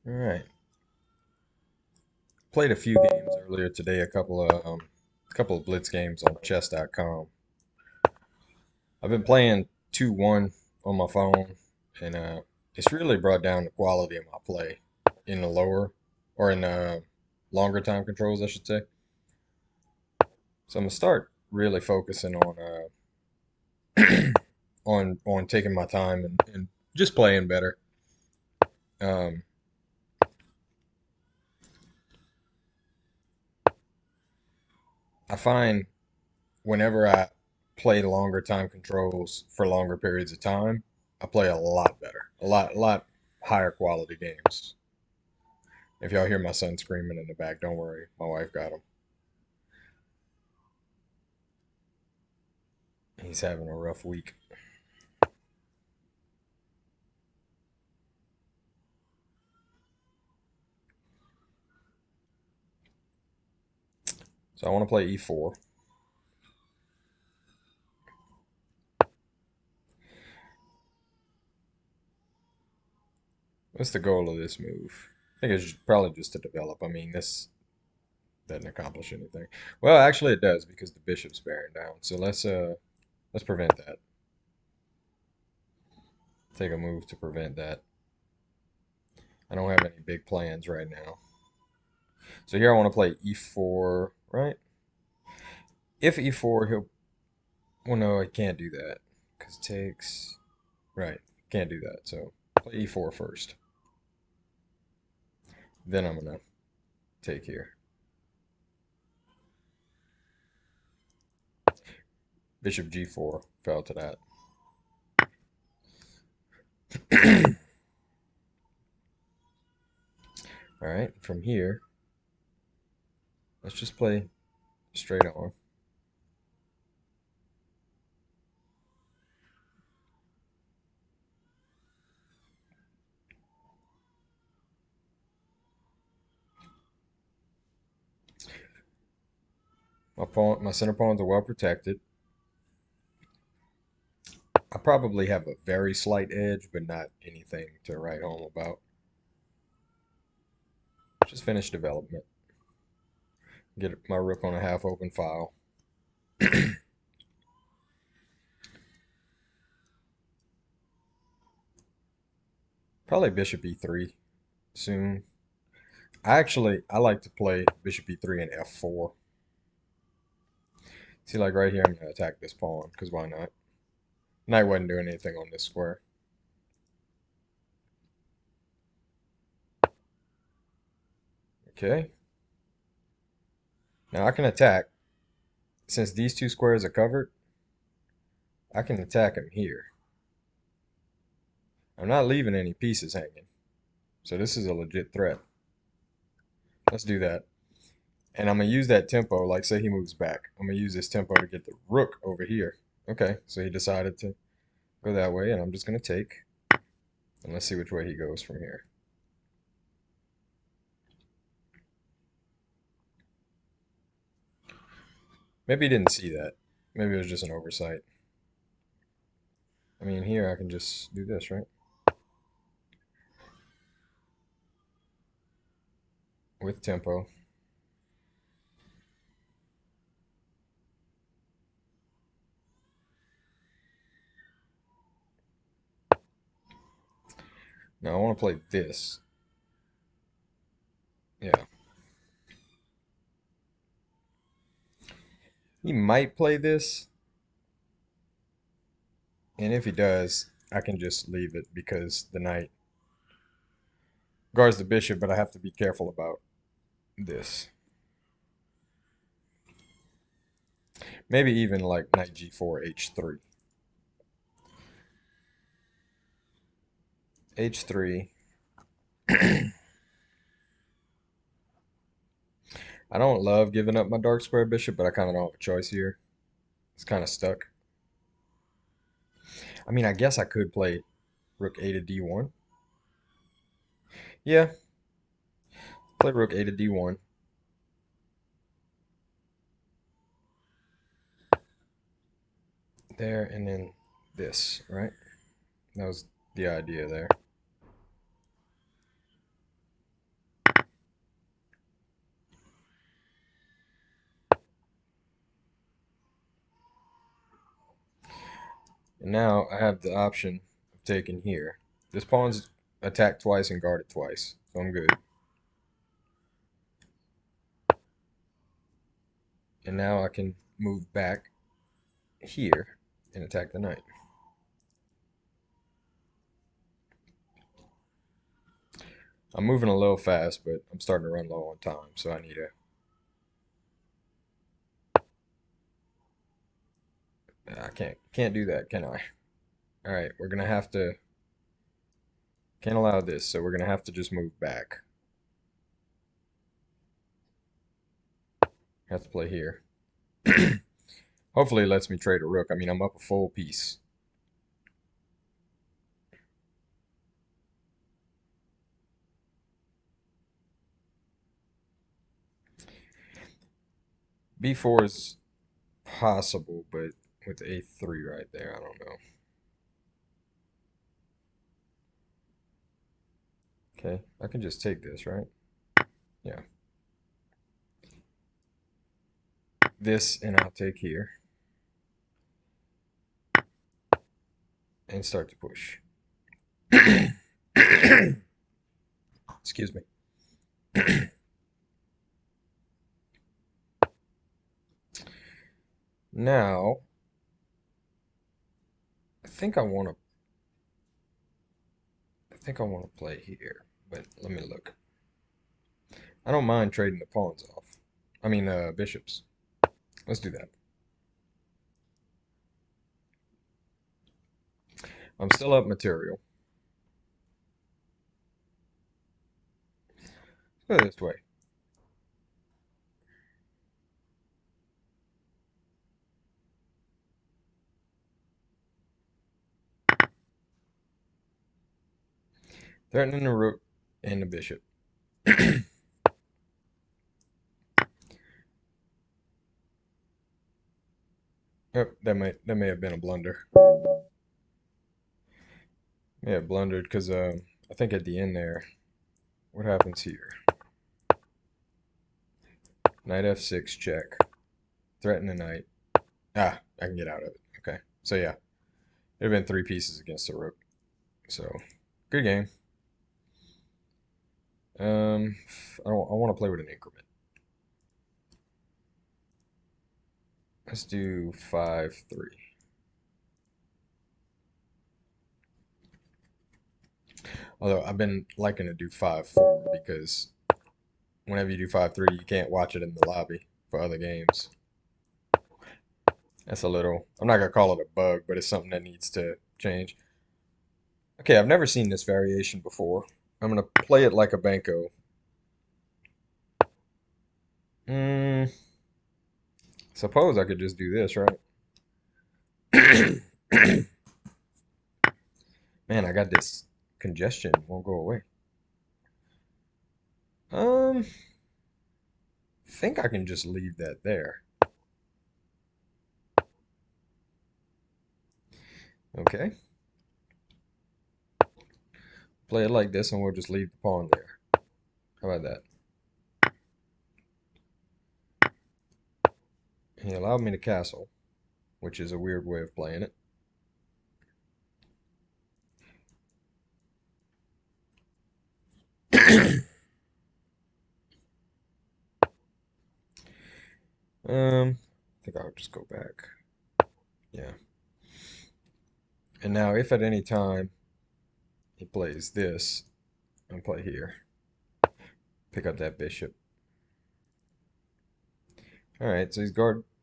All right. Played a few games earlier today. A couple of blitz games on chess.com. I've been playing 2-1 on my phone, and it's really brought down the quality of my play in the lower or in longer time controls, I should say. So I'm gonna start really focusing on taking my time and just playing better. Um, I find whenever I play longer time controls for longer periods of time, I play a lot better, a lot higher quality games. If y'all hear my son screaming in the back, don't worry, my wife got him. He's having a rough week. So I want to play e4. What's the goal of this move? I think it's probably just to develop. I mean, this doesn't accomplish anything. Well, actually, it does because the bishop's bearing down. So let's prevent that. Take a move to prevent that. I don't have any big plans right now. So here I want to play e4, right? If e4, he'll. Well, no, I can't do that because it takes. Right, can't do that. So play e4 first. Then I'm gonna take here. Bishop g4 fell to that. All right, from here, let's just play straight on. My center pawns are well protected. I probably have a very slight edge, but not anything to write home about. Just finish development. Get my rook on a half open file. Probably bishop e3 soon. I like to play bishop e3 and f4. See, like right here, I'm gonna attack this pawn because why not? Knight wasn't doing anything on this square. Okay. Now I can attack. Since these two squares are covered, I can attack him here. I'm not leaving any pieces hanging. So this is a legit threat. Let's do that. And I'm going to use that tempo, like say he moves back. I'm going to use this tempo to get the rook over here. Okay, so he decided to go that way, and I'm just going to take. And let's see which way he goes from here. Maybe he didn't see that. Maybe it was just an oversight. I mean, here I can just do this, right? With tempo. Now I want to play this. Yeah. He might play this, and if he does, I can just leave it because the knight guards the bishop, but I have to be careful about this. Maybe even like knight g4, h3. h3. I don't love giving up my dark square bishop, but I kind of don't have a choice here. It's kind of stuck. I mean, I guess I could play rook a to d1. Yeah, play rook a to d1. There, and then this, right? That was the idea there. And now I have the option of taking here. This pawn's attacked twice and guarded twice, so I'm good. And now I can move back here and attack the knight. I'm moving a little fast, but I'm starting to run low on time, so I need a... I can't do that, can I? All right, we're gonna have to... Can't allow this, so we're gonna have to just move back. Have to play here. Hopefully it lets me trade a rook. I mean, I'm up a full piece. B4 is possible, but with A3 right there, I don't know. Okay, I can just take this, right? Yeah. This, and I'll take here. And start to push. Excuse me. Now, I think I want to play here, but let me look. I don't mind trading the pawns off. I mean, bishops. Let's do that. I'm still up material. Go this way. Threatening the rook and the bishop. Oh, that may have been a blunder. May have blundered because I think at the end there, what happens here? Knight f6 check. Threaten the knight. Ah, I can get out of it. Okay, so yeah, it'd have been three pieces against the rook. So good game. I want to play with an increment. Let's do 5-3. Although I've been liking to do 5-4 because whenever you do 5-3, you can't watch it in the lobby for other games. That's a little, I'm not gonna call it a bug, but it's something that needs to change. Okay, I've never seen this variation before. I'm gonna play it like a banco. Suppose I could just do this, right? Man, I got this congestion. Won't go away. I think I can just leave that there. Okay. Play it like this and we'll just leave the pawn there. How about that? He allowed me to castle, which is a weird way of playing it. I think I'll just go back. Yeah. And now if at any time he plays this and play here, pick up that bishop. Alright, so he's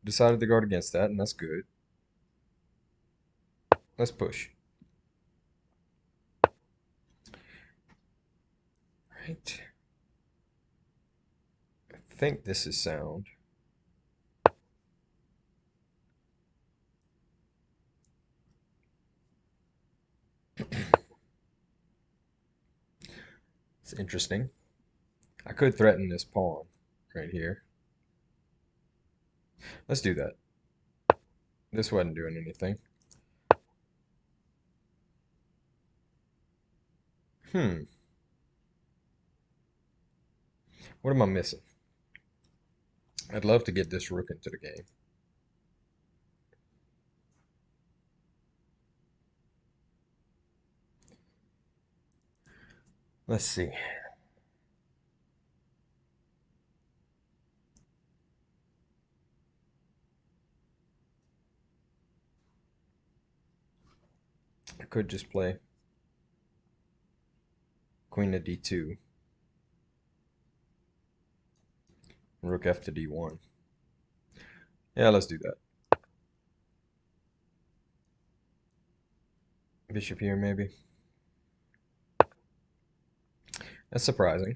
decided to guard against that, and that's good. Let's push. Right. I think this is sound. It's interesting. I could threaten this pawn right here. Let's do that. This wasn't doing anything. What am I missing? I'd love to get this rook into the game. Let's see. I could just play queen to d2, rook f to d1. Yeah, let's do that. Bishop here, maybe. That's surprising,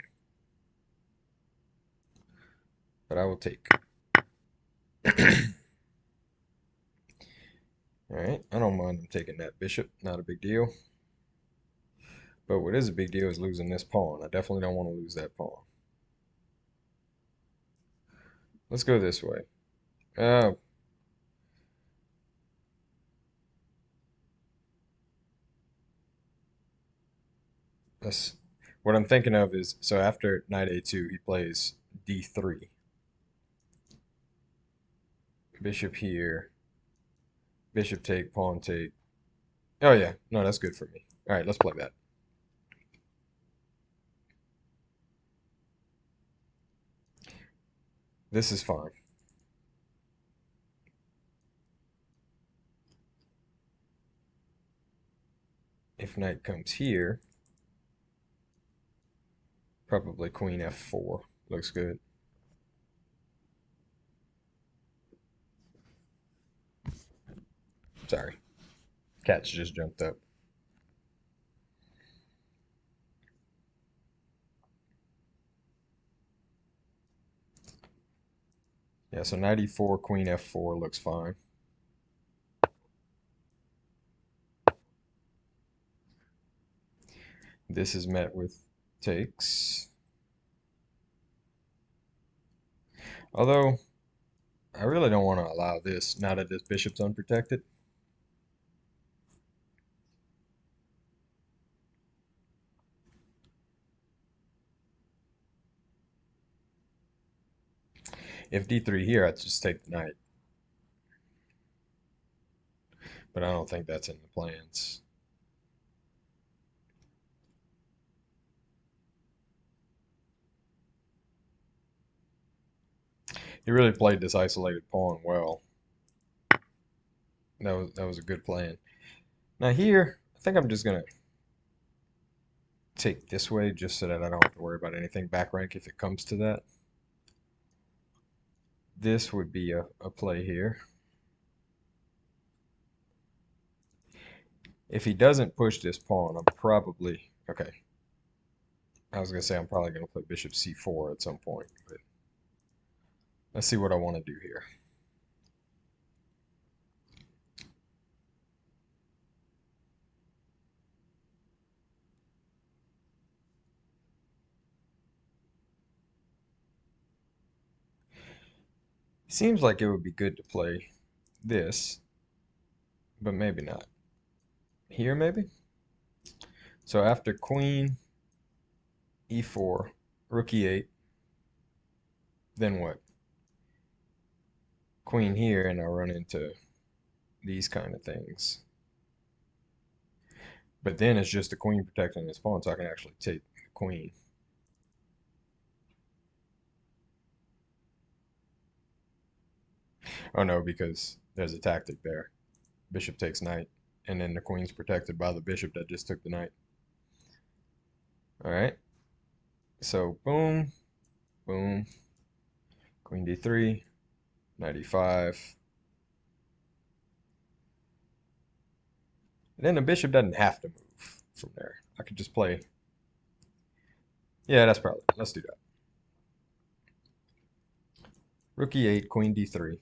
but I will take. Alright, I don't mind him taking that bishop. Not a big deal. But what is a big deal is losing this pawn. I definitely don't want to lose that pawn. Let's go this way. Uh, that's, what I'm thinking of is, so after knight a2, he plays d3. Bishop here. Bishop take, pawn take. Oh yeah, no, that's good for me. Alright, let's play that. This is fine. If knight comes here, probably queen f4. Looks good. Sorry. Cat's just jumped up. Yeah, so knight e4, queen f4 looks fine. This is met with takes. Although, I really don't want to allow this now that this bishop's unprotected. If d3 here, I'd just take the knight. But I don't think that's in the plans. He really played this isolated pawn well. That was a good plan. Now here, I think I'm just gonna take this way just so that I don't have to worry about anything back rank if it comes to that. This would be a play here. If he doesn't push this pawn, I'm probably okay. I was gonna say I'm probably gonna play bishop c4 at some point, but let's see what I want to do here. Seems like it would be good to play this, but maybe not. Here, maybe? So after queen e4, rook e8, then what? Queen here, and I run into these kind of things. But then it's just the queen protecting this pawn, so I can actually take the queen. Oh no, because there's a tactic there. Bishop takes knight, and then the queen's protected by the bishop that just took the knight. All right. So boom, boom, queen d3, knight e5. And then the bishop doesn't have to move from there. I could just play. Yeah, that's probably. Let's do that. Rook e8, queen d3.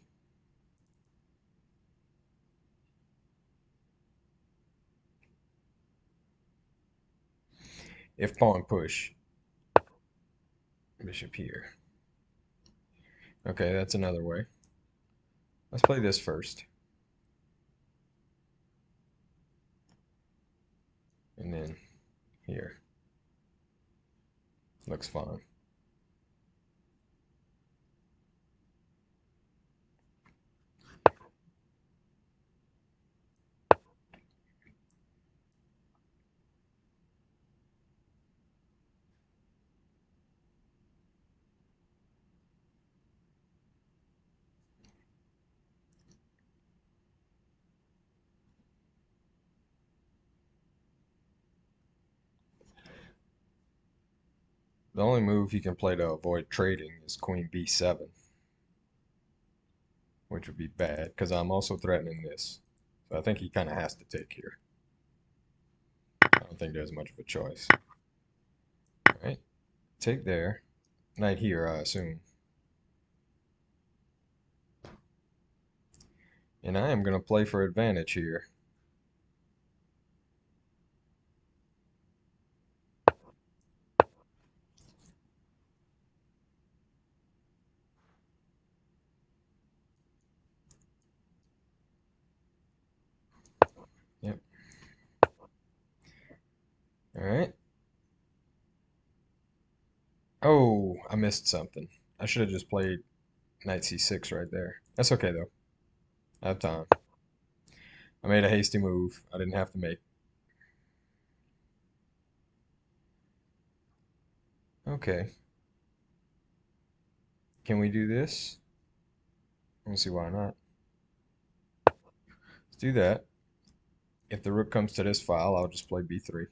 If pawn push, bishop here. Okay, that's another way. Let's play this first. And then here. Looks fine. The only move he can play to avoid trading is queen b7, which would be bad because I'm also threatening this. So I think he kind of has to take here. I don't think there's much of a choice. All right, take there. Knight here, I assume. And I am going to play for advantage here. Yep. All right. Oh, I missed something. I should have just played knight c6 right there. That's okay, though. I have time. I made a hasty move. I didn't have to make. Okay. Can we do this? I don't see why not. Let's do that. If the rook comes to this file, I'll just play b3.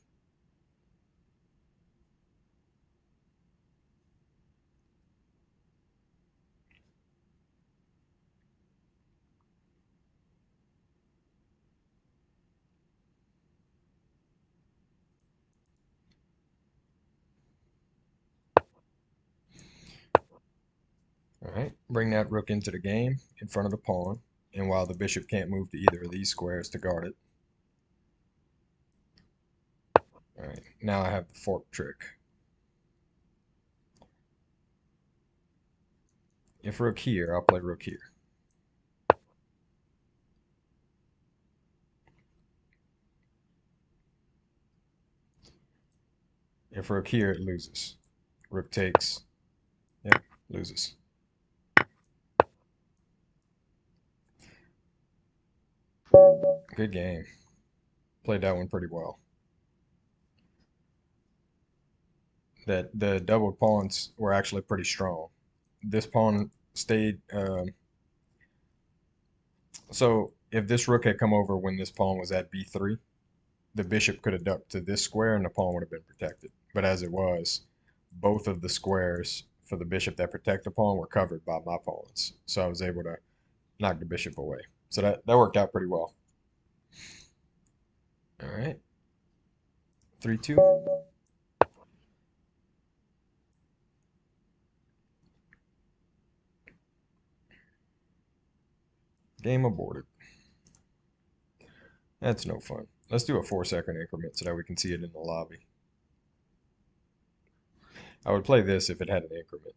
All right, bring that rook into the game in front of the pawn, and while the bishop can't move to either of these squares to guard it. All right, now I have the fork trick. If rook here, I'll play rook here. If rook here, it loses. Rook takes. Yep, loses. Good game. Played that one pretty well. That the doubled pawns were actually pretty strong. This pawn stayed. So if this rook had come over when this pawn was at b3, the bishop could have ducked to this square and the pawn would have been protected. But as it was, both of the squares for the bishop that protect the pawn were covered by my pawns. So I was able to knock the bishop away. So that worked out pretty well. All right. 3-2. Game aborted. That's no fun. Let's do a 4-second increment so that we can see it in the lobby. I would play this if it had an increment.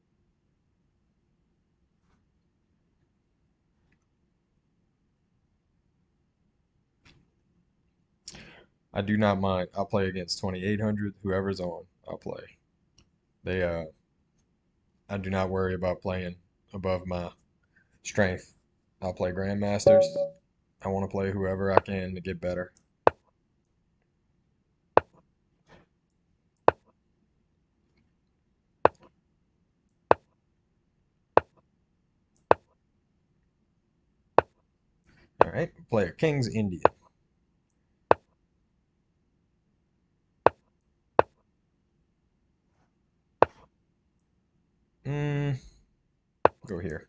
I do not mind. I'll play against 2800. Whoever's on, I'll play. They I do not worry about playing above my strength. I'll play grandmasters. I want to play whoever I can to get better. All right, player King's Indian. Mm, go here.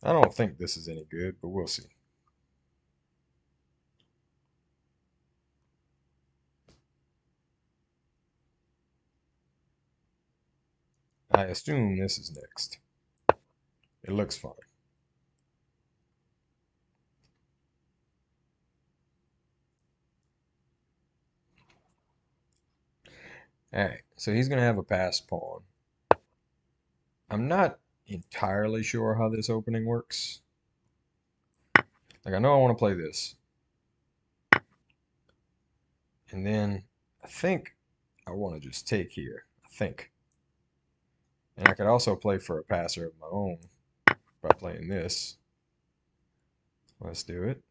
I don't think this is any good, but we'll see. I assume this is next. It looks fine. All right, so he's going to have a passed pawn. I'm not entirely sure how this opening works. Like, I know I want to play this. And then I think I want to just take here. I think. And I could also play for a passer of my own by playing this. Let's do it.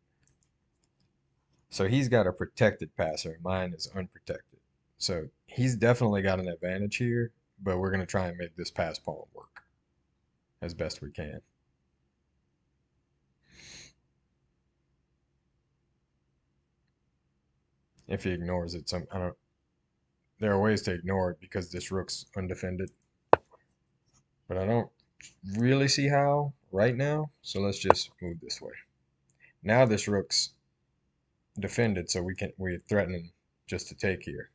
So he's got a protected passer. Mine is unprotected. So he's definitely got an advantage here, but we're going to try and make this pass pawn work as best we can. If he ignores it, I don't. There are ways to ignore it because this rook's undefended, but I don't really see how right now. So let's just move this way. Now this rook's defended, so we're threatening just to take here.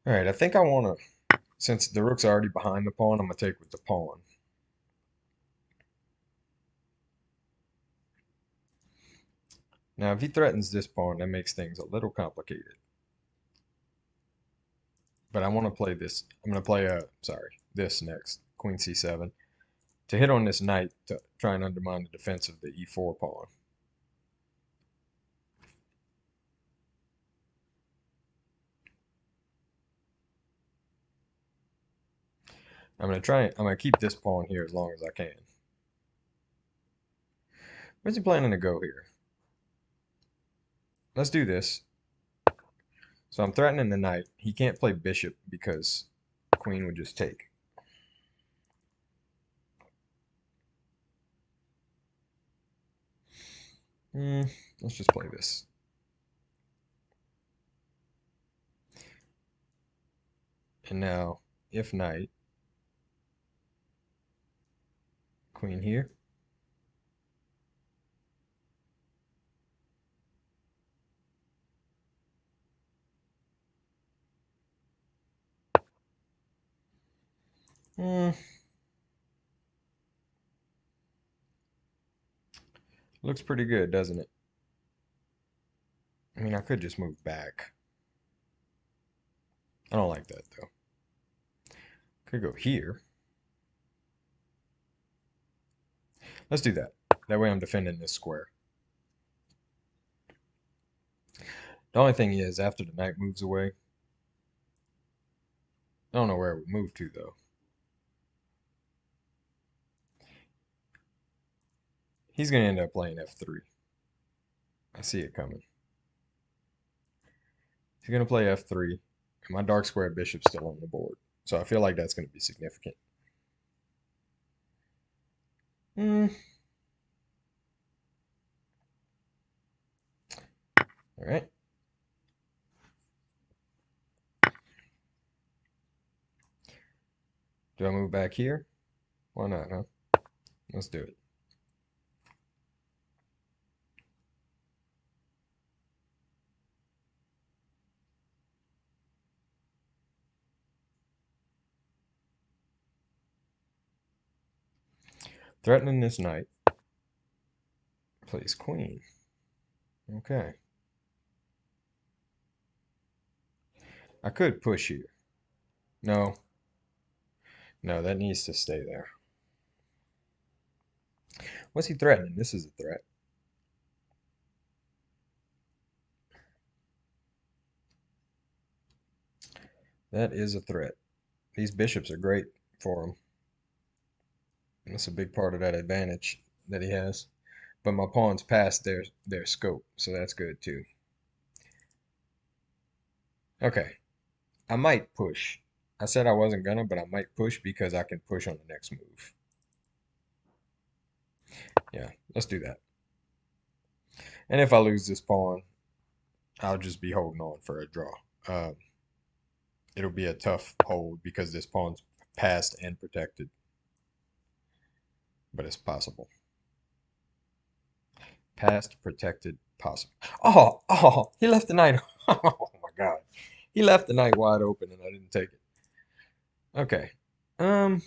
All right, I think I want to, since the rook's already behind the pawn, I'm gonna take with the pawn. Now, if he threatens this pawn, that makes things a little complicated. But I want to play this. I'm gonna play this next, Queen C7, to hit on this knight to try and undermine the defense of the E4 pawn. I'm gonna keep this pawn here as long as I can. Where's he planning to go here? Let's do this. So I'm threatening the knight. He can't play bishop because queen would just take. Let's just play this. And now, if knight, queen here. Looks pretty good, doesn't it? I mean, I could just move back. I don't like that, though. Could go here. Let's do that. That way I'm defending this square. The only thing is, after the knight moves away, I don't know where it would move to, though. He's going to end up playing f3. I see it coming. He's going to play f3, and my dark square bishop's still on the board. So I feel like that's going to be significant. All right. Do I move back here? Why not, huh? Let's do it. Threatening this knight. Plays queen. Okay. I could push here. No. No, that needs to stay there. What's he threatening? This is a threat. That is a threat. These bishops are great for him. That's a big part of that advantage that he has. But my pawn's past their scope, so that's good too. Okay, I might push. I said I wasn't gonna, but I might push because I can push on the next move. Yeah, let's do that. And if I lose this pawn, I'll just be holding on for a draw. It'll be a tough hold because this pawn's passed and protected, but it's possible. Passed, protected, possible. Oh, he left the knight. Oh my God. He left the knight wide open and I didn't take it. Okay. Um,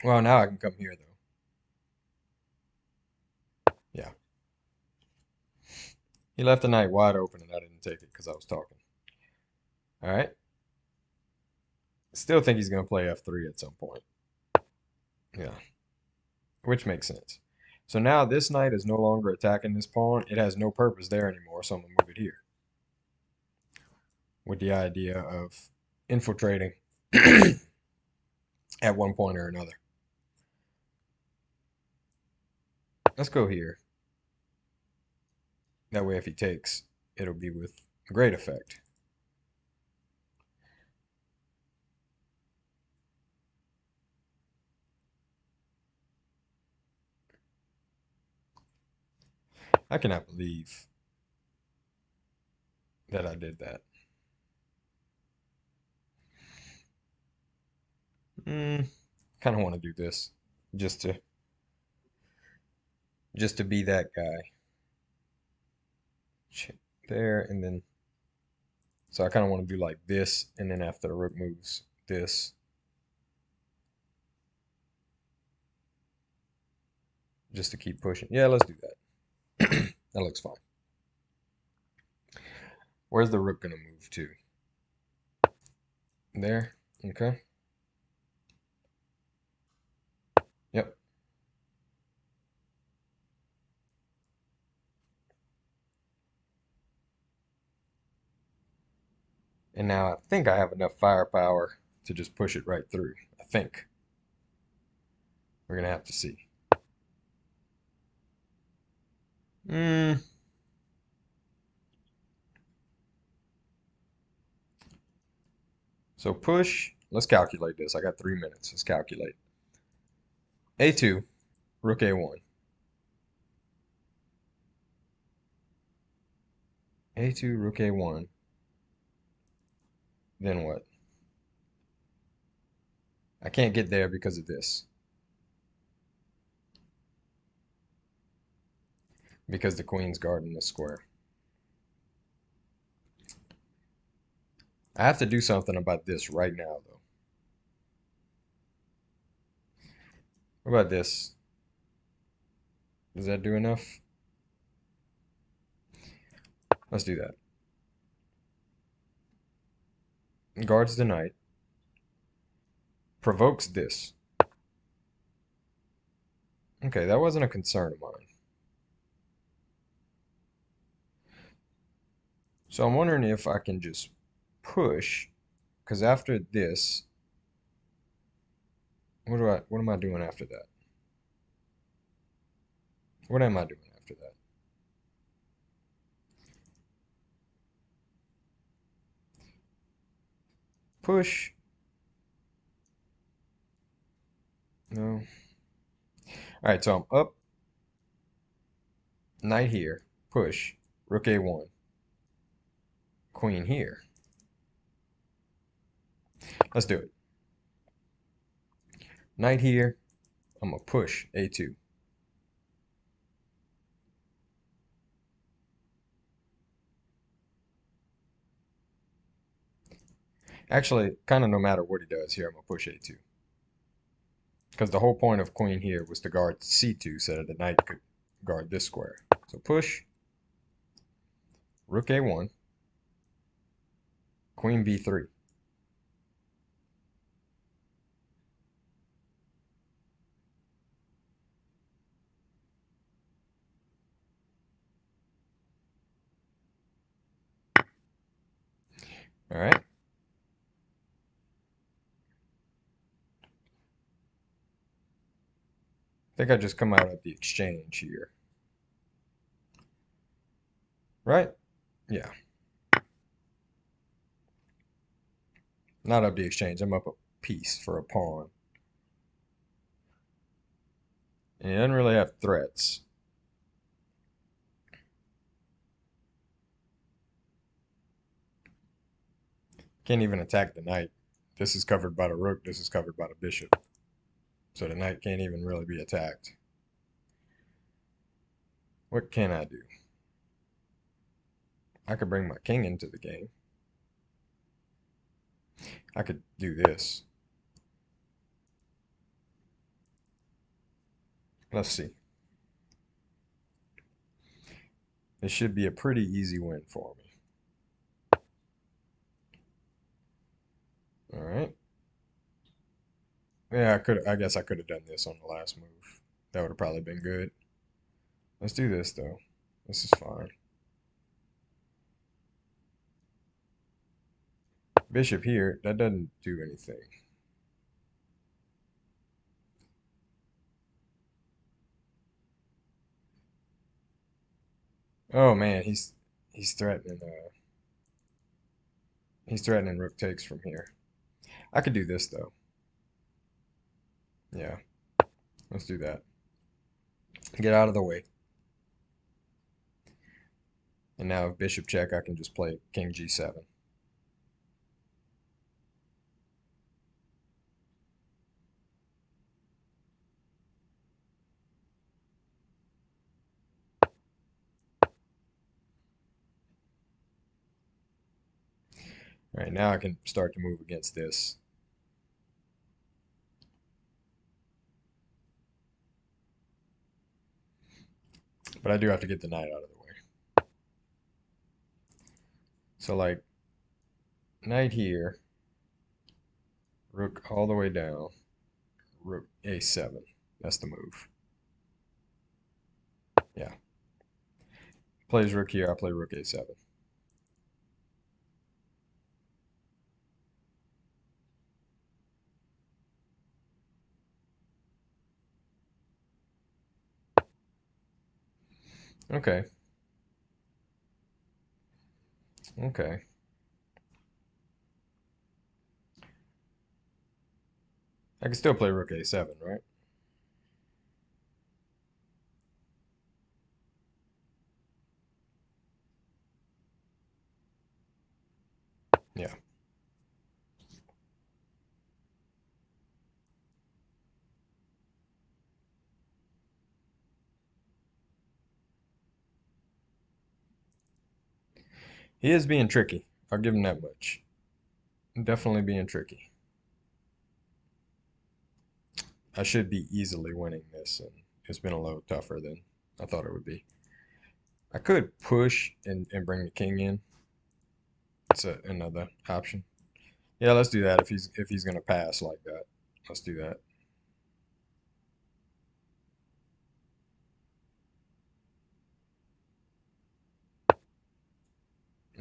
well, now I can come here though. Yeah. He left the knight wide open and I didn't take it because I was talking. All right. Still think he's going to play f3 at some point. Yeah. Which makes sense. So now this knight is no longer attacking this pawn. It has no purpose there anymore, so I'm going to move it here. With the idea of infiltrating at one point or another. Let's go here. That way if he takes, it'll be with great effect. I cannot believe that I did that. Kind of want to do this just to be that guy. There and then so I kind of want to do like this, and then after the rook moves, this, just to keep pushing. Yeah, let's do that. That looks fine. Where's the rook gonna move to? There. Okay. Yep. And now I think I have enough firepower to just push it right through. I think. We're gonna have to see. Hmm. So push. Let's calculate this. I got 3 minutes. Let's calculate. A2, rook A1. A2, rook A1. Then what? I can't get there because of this. Because the queen's guarding the square. I have to do something about this right now, though. What about this? Does that do enough? Let's do that. Guards the knight. Provokes this. Okay, that wasn't a concern of mine. So I'm wondering if I can just push, because after this, what am I doing after that? What am I doing after that? Push. No. All right, so I'm up, knight here, push, rook A1, queen here. Let's do it. Knight here, I'm gonna push A2. Actually, kind of no matter what he does here, I'm gonna push A2. Because the whole point of queen here was to guard C2 so that the knight could guard this square. So push, rook A1, queen B3. All right. I think I just come out of the exchange here. Right? Yeah. Not up the exchange. I'm up a piece for a pawn. And he doesn't really have threats. Can't even attack the knight. This is covered by the rook. This is covered by the bishop. So the knight can't even really be attacked. What can I do? I could bring my king into the game. I could do this. Let's see. This should be a pretty easy win for me. All right. Yeah, I guess I could have done this on the last move. That would have probably been good. Let's do this though. This is fine. Bishop here, that doesn't do anything. Oh man, he's threatening rook takes from here. I could do this though. Yeah, let's do that. Get out of the way. And now if bishop check, I can just play king g7. All right, now I can start to move against this. But I do have to get the knight out of the way. So like knight here, rook all the way down, rook a7. That's the move. Yeah. Plays rook here, I play rook a7. Okay. Okay. I can still play rook a7, right? Yeah. He is being tricky. I'll give him that much. Definitely being tricky. I should be easily winning this, and it's been a little tougher than I thought it would be. I could push and bring the king in. It's another option. Yeah, let's do that if he's gonna pass like that. Let's do that.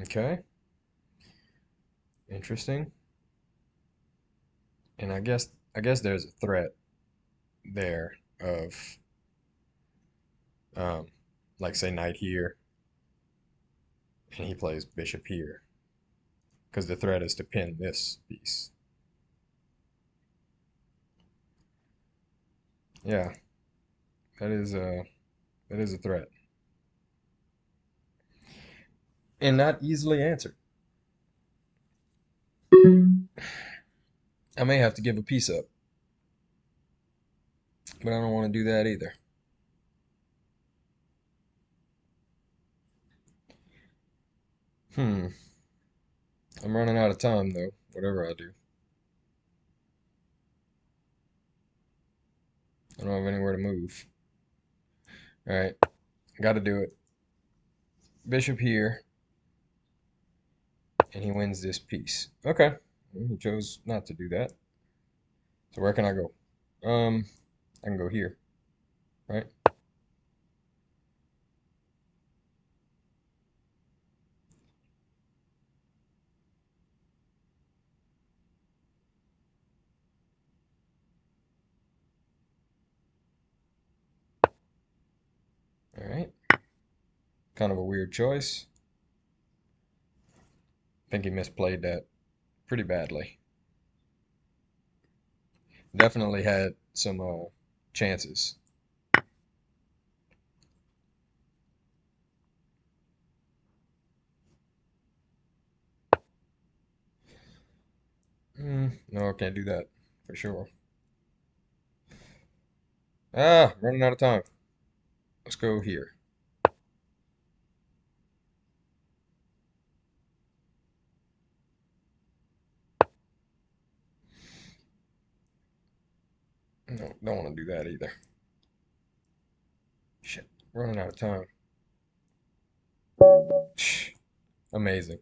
Okay. Interesting. And I guess there's a threat there of um, like say knight here, and he plays bishop here, because the threat is to pin this piece. Yeah, that is a threat, and not easily answered. I may have to give a piece up, but I don't want to do that either. Hmm. I'm running out of time though. Whatever I do, I don't have anywhere to move. All right, got to do it. Bishop here, and he wins this piece. Okay, well, he chose not to do that. So where can I go? I can go here, right? All right. Kind of a weird choice. I think he misplayed that pretty badly. Definitely had some chances. No, I can't do that for sure. Running out of time. Let's go here. No, don't want to do that either. Shit, running out of time. Amazing.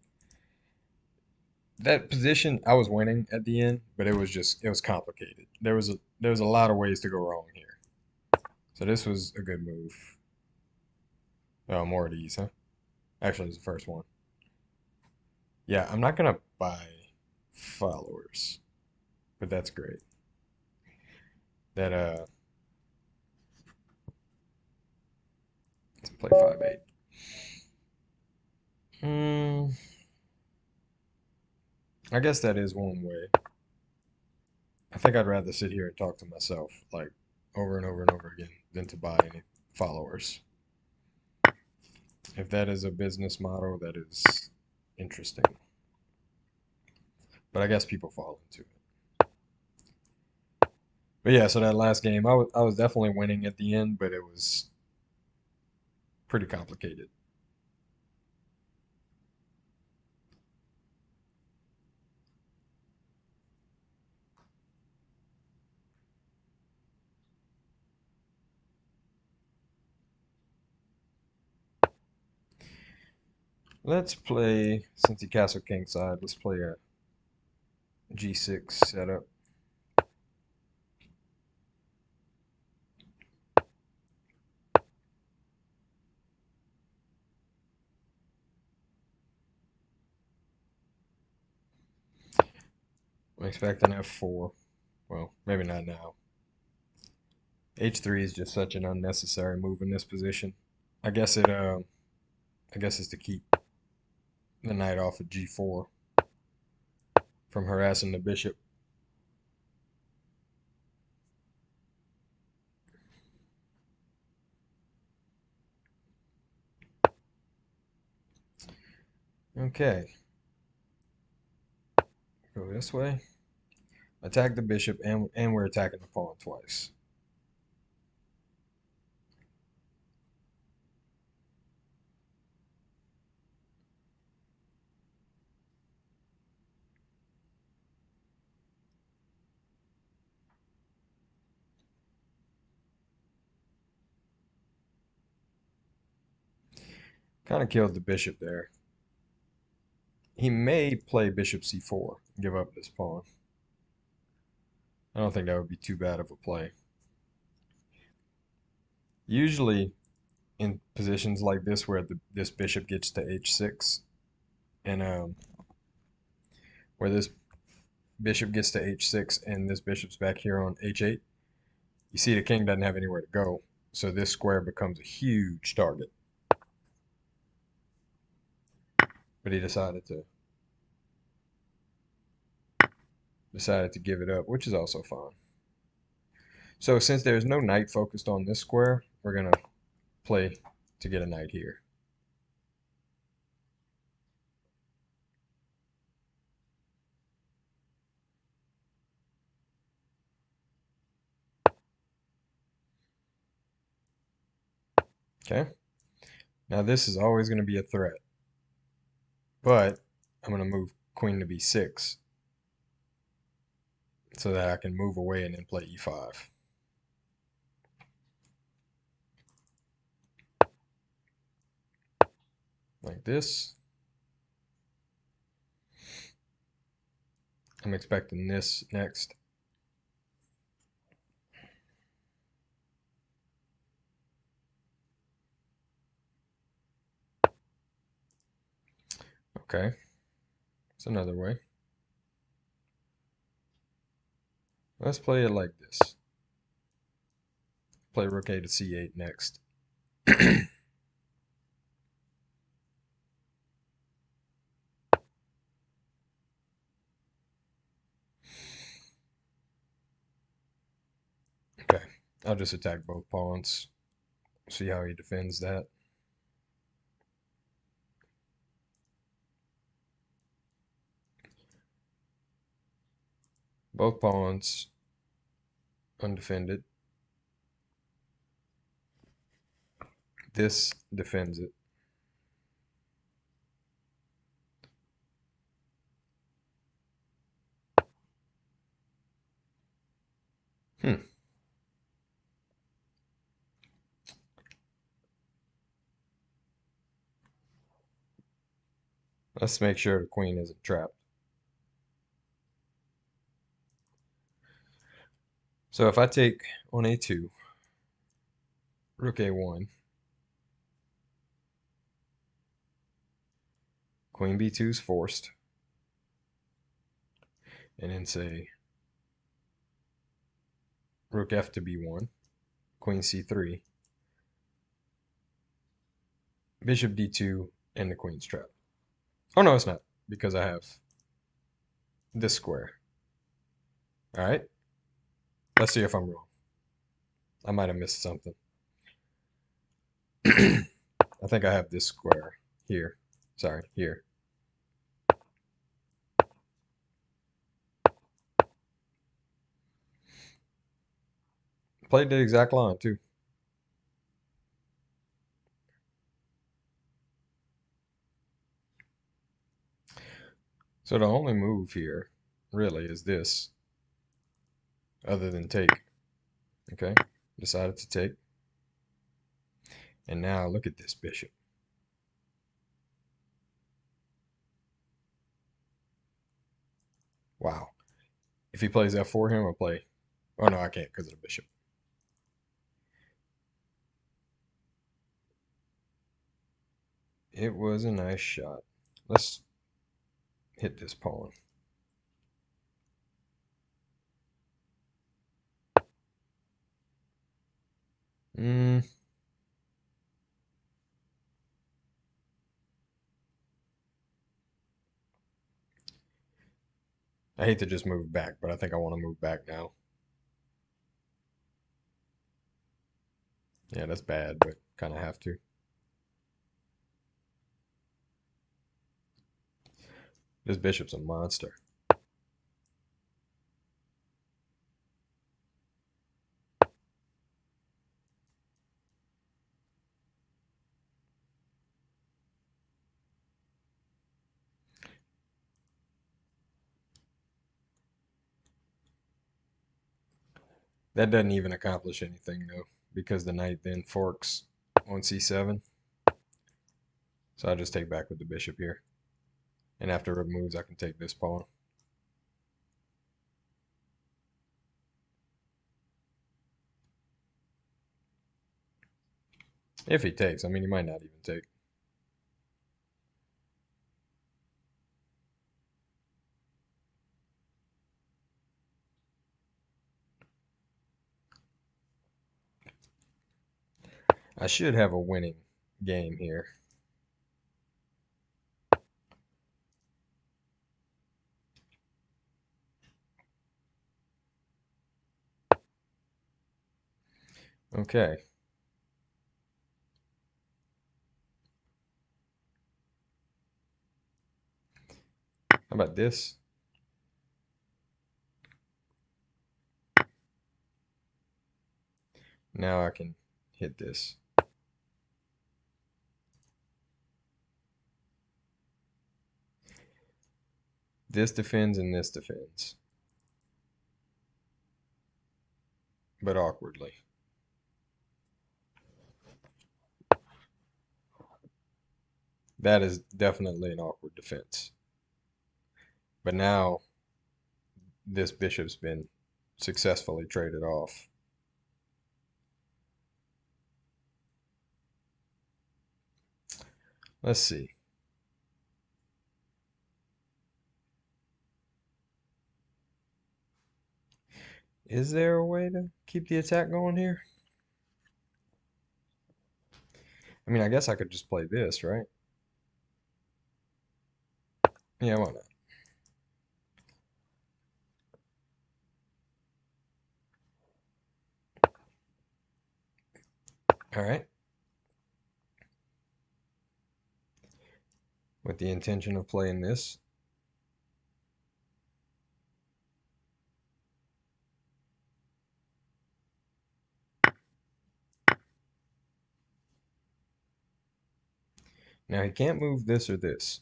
That position, I was winning at the end, but it was complicated. There was a lot of ways to go wrong here. So this was a good move. Oh, more of these, huh? Actually, it's the first one. Yeah, I'm not gonna buy followers, but that's great. That let's play 5-8. Hmm, I guess that is one way. I think I'd rather sit here and talk to myself like over and over and over again than to buy any followers. If that is a business model, that is interesting. But I guess people fall into it. But yeah, so that last game, I was definitely winning at the end, but it was pretty complicated. Let's play, since he castled kingside, let's play a g6 setup. I'm expecting f4. Well, maybe not now. h3 is just such an unnecessary move in this position. I guess it I guess it's to keep the knight off of g4 from harassing the bishop. Okay, go this way. Attack the bishop, and we're attacking the pawn twice. Kind of killed the bishop there. He may play bishop c4, give up this pawn. I don't think that would be too bad of a play. Usually, in positions like this where this bishop gets to h6, and where this bishop gets to h6 and this bishop's back here on h8, you see the king doesn't have anywhere to go, so this square becomes a huge target. But he decided to give it up, which is also fine. So since there's no knight focused on this square, we're gonna play to get a knight here. Okay. Now this is always going to be a threat, but I'm going to move queen to b6 so that I can move away and then play e5. Like this. I'm expecting this next. Okay, it's another way. Let's play it like this. Play rook a to c8 next. Okay, I'll just attack both pawns. See how he defends that. Both pawns undefended. This defends it. Hmm. Let's make sure the queen isn't trapped. So if I take on a2, rook a1, queen b2 is forced, and then say rook f to b1, queen c3, bishop d2, and the queen's trapped. Oh no, it's not, because I have this square. All right, let's see if I'm wrong. I might have missed something. I think I have this square here. Sorry, here. Played the exact line too. So the only move here really is this, other than take. Okay, decided to take. And now look at this bishop. Wow. If he plays f4 here, I'll play. Oh no, I can't because of the bishop. It was a nice shot. Let's hit this pawn. Hmm. I hate to just move back, but I think I want to move back now. Yeah, that's bad, but kind of have to. This bishop's a monster. That doesn't even accomplish anything, though, because the knight then forks on c7. So I just take back with the bishop here. And after it moves, I can take this pawn. If he takes, I mean, he might not even take. I should have a winning game here. Okay. How about this? Now I can hit this. This defends and this defends. But awkwardly. That is definitely an awkward defense. But now this bishop's been successfully traded off. Let's see. Is there a way to keep the attack going here? I mean, I guess I could just play this, right? Yeah, why not? All right. With the intention of playing this. Now he can't move this or this.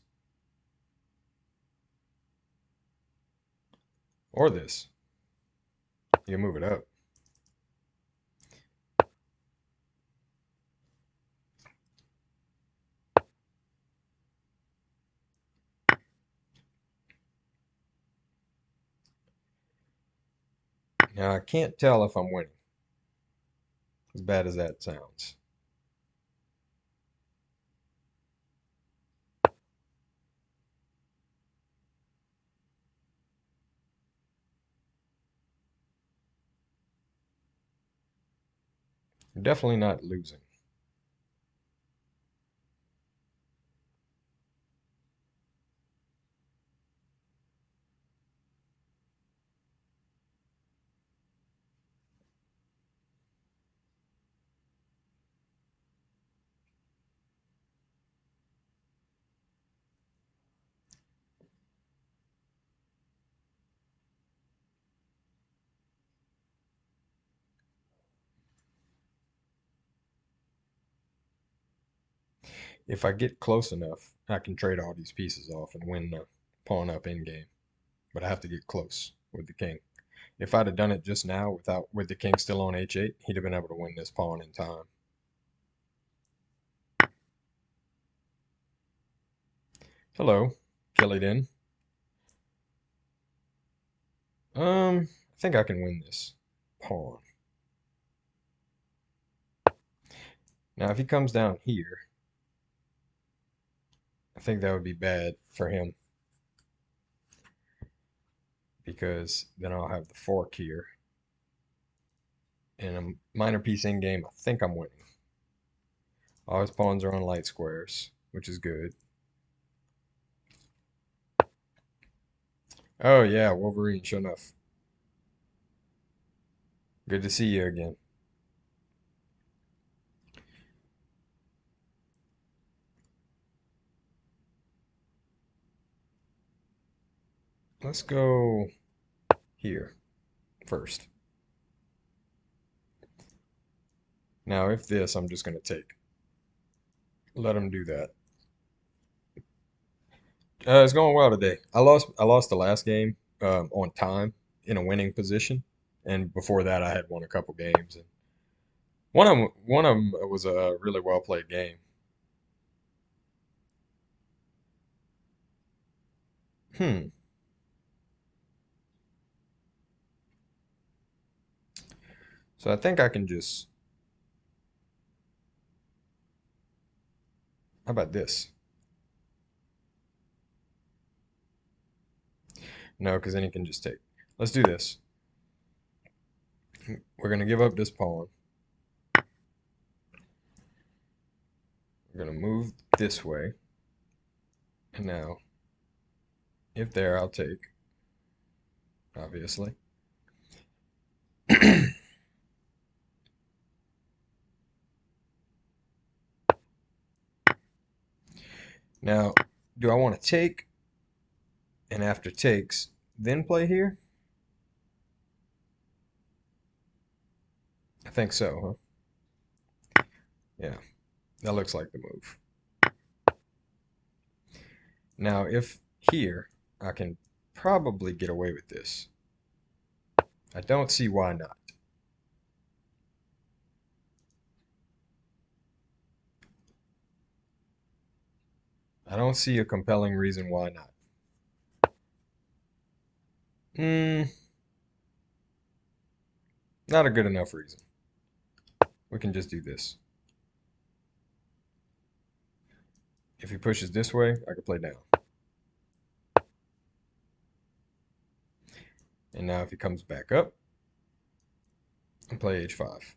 Or this. You can move it up. Now I can't tell if I'm winning, as bad as that sounds. I'm definitely not losing. If I get close enough, I can trade all these pieces off and win the pawn up in game. But I have to get close with the king. If I'd have done it just now with the king still on h8, he'd have been able to win this pawn in time. Hello, Killian. I think I can win this pawn. Now, if he comes down here, I think that would be bad for him because then I'll have the fork here. And a minor piece in game, I think I'm winning. All his pawns are on light squares, which is good. Oh yeah, Wolverine, sure enough. Good to see you again. Let's go here first. Now, if this, I'm just going to take. Let him do that. It's going well today. I lost the last game on time in a winning position, and before that, I had won a couple games. And one of them was a really well played game. Hmm. So I think I can just. How about this? No, because then he can just take. Let's do this. We're gonna give up this pawn. We're gonna move this way. And now, if there, I'll take. Obviously. Now, do I want to take and after takes, then play here? I think so, huh? Yeah, that looks like the move. Now, if here, I can probably get away with this. I don't see why not. I don't see a compelling reason why not. Hmm, not a good enough reason. We can just do this. If he pushes this way, I can play down. And now if he comes back up, and play h5.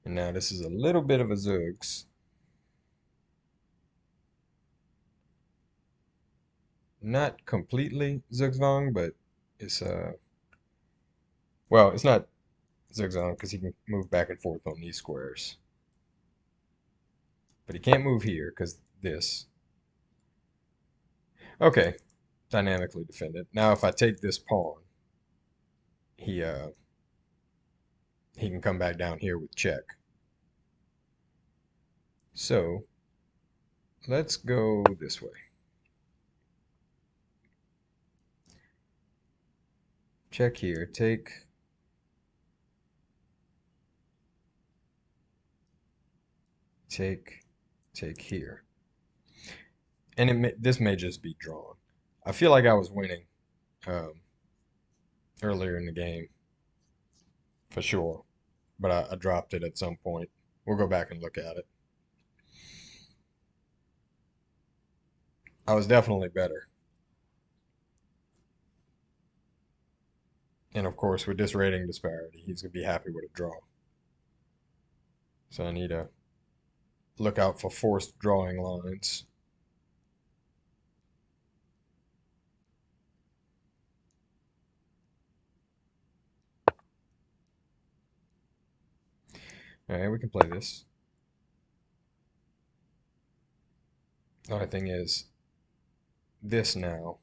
And now this is a little bit of a Zug's. Not completely Zugzwang, but it's well, it's not Zugzwang because he can move back and forth on these squares. But he can't move here because this. Okay, dynamically defended. Now if I take this pawn, he uh he can come back down here with check. So let's go this way. Check here, take here. And this may just be drawn. I feel like I was winning um, earlier in the game for sure, but I dropped it at some point. We'll go back and look at it. I was definitely better. And of course, with this rating disparity, he's going to be happy with a draw. So I need to look out for forced drawing lines. All right, we can play this. The only thing is, this now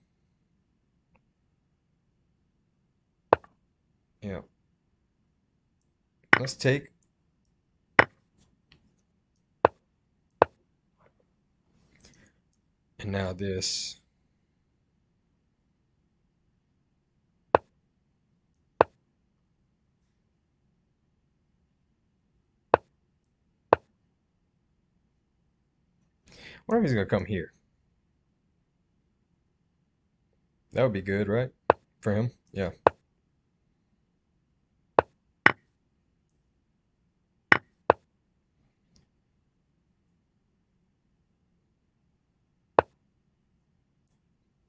Yeah. Let's take. And now this. What if he's gonna come here? That would be good, right? For him? Yeah.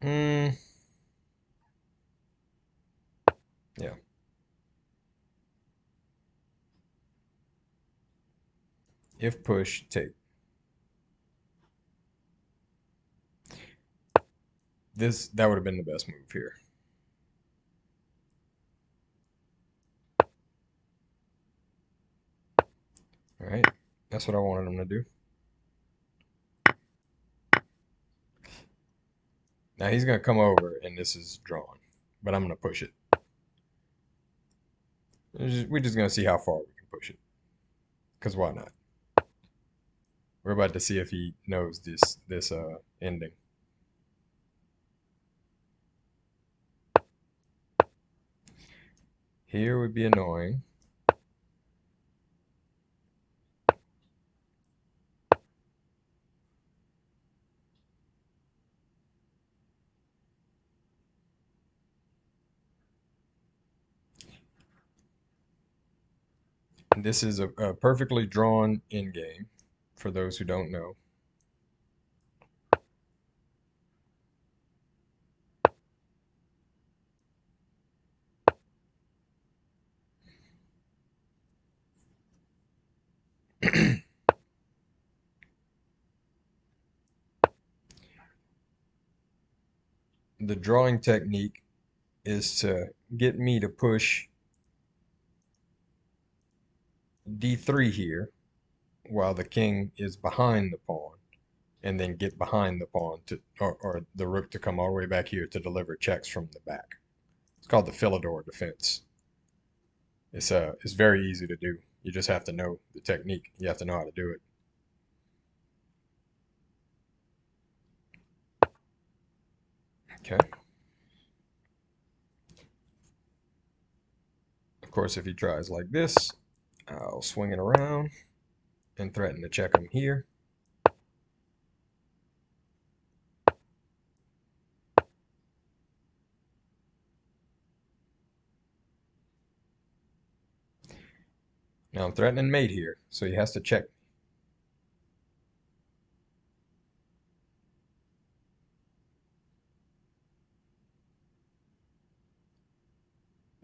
Mm, yeah. If push, take. That would have been the best move here. All right. That's what I wanted him to do. Now he's gonna come over and this is drawn. But I'm gonna push it. We're just gonna see how far we can push it. Cause why not? We're about to see if he knows this ending. Here would be annoying. This is a perfectly drawn endgame for those who don't know. The drawing technique is to get me to push d3 here while the king is behind the pawn, and then get behind the pawn or the rook to come all the way back here to deliver checks from the back. It's called the Philidor defense. It's very easy to do. You just have to know the technique. You have to know how to do it. Okay. Of course, if he tries like this, I'll swing it around and threaten to check him here. Now I'm threatening mate here, so he has to check.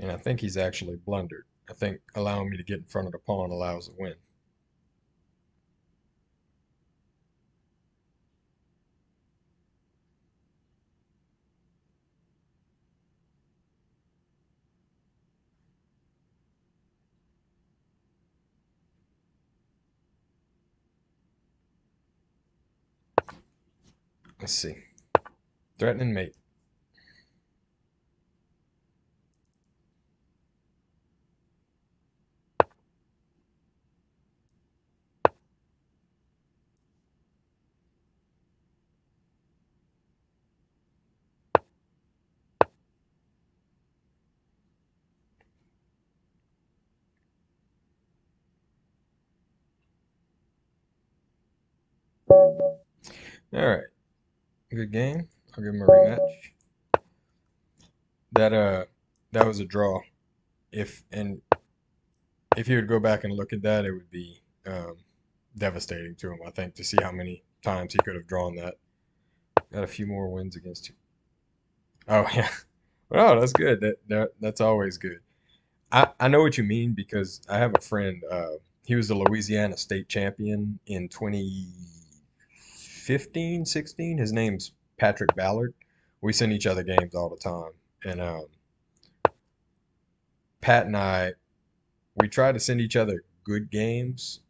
And I think he's actually blundered. I think allowing me to get in front of the pawn allows a win. Let's see. Threatening mate. All right. Good game. I'll give him a rematch. That uh that was a draw. If he would go back and look at that, it would be devastating to him, I think, to see how many times he could have drawn that. Got a few more wins against you. Oh yeah. Well, that's good. That's always good. I know what you mean because I have a friend. He was the Louisiana state champion in 2015, 16. His name's Patrick Ballard. We send each other games all the time, and Pat and I we try to send each other good games.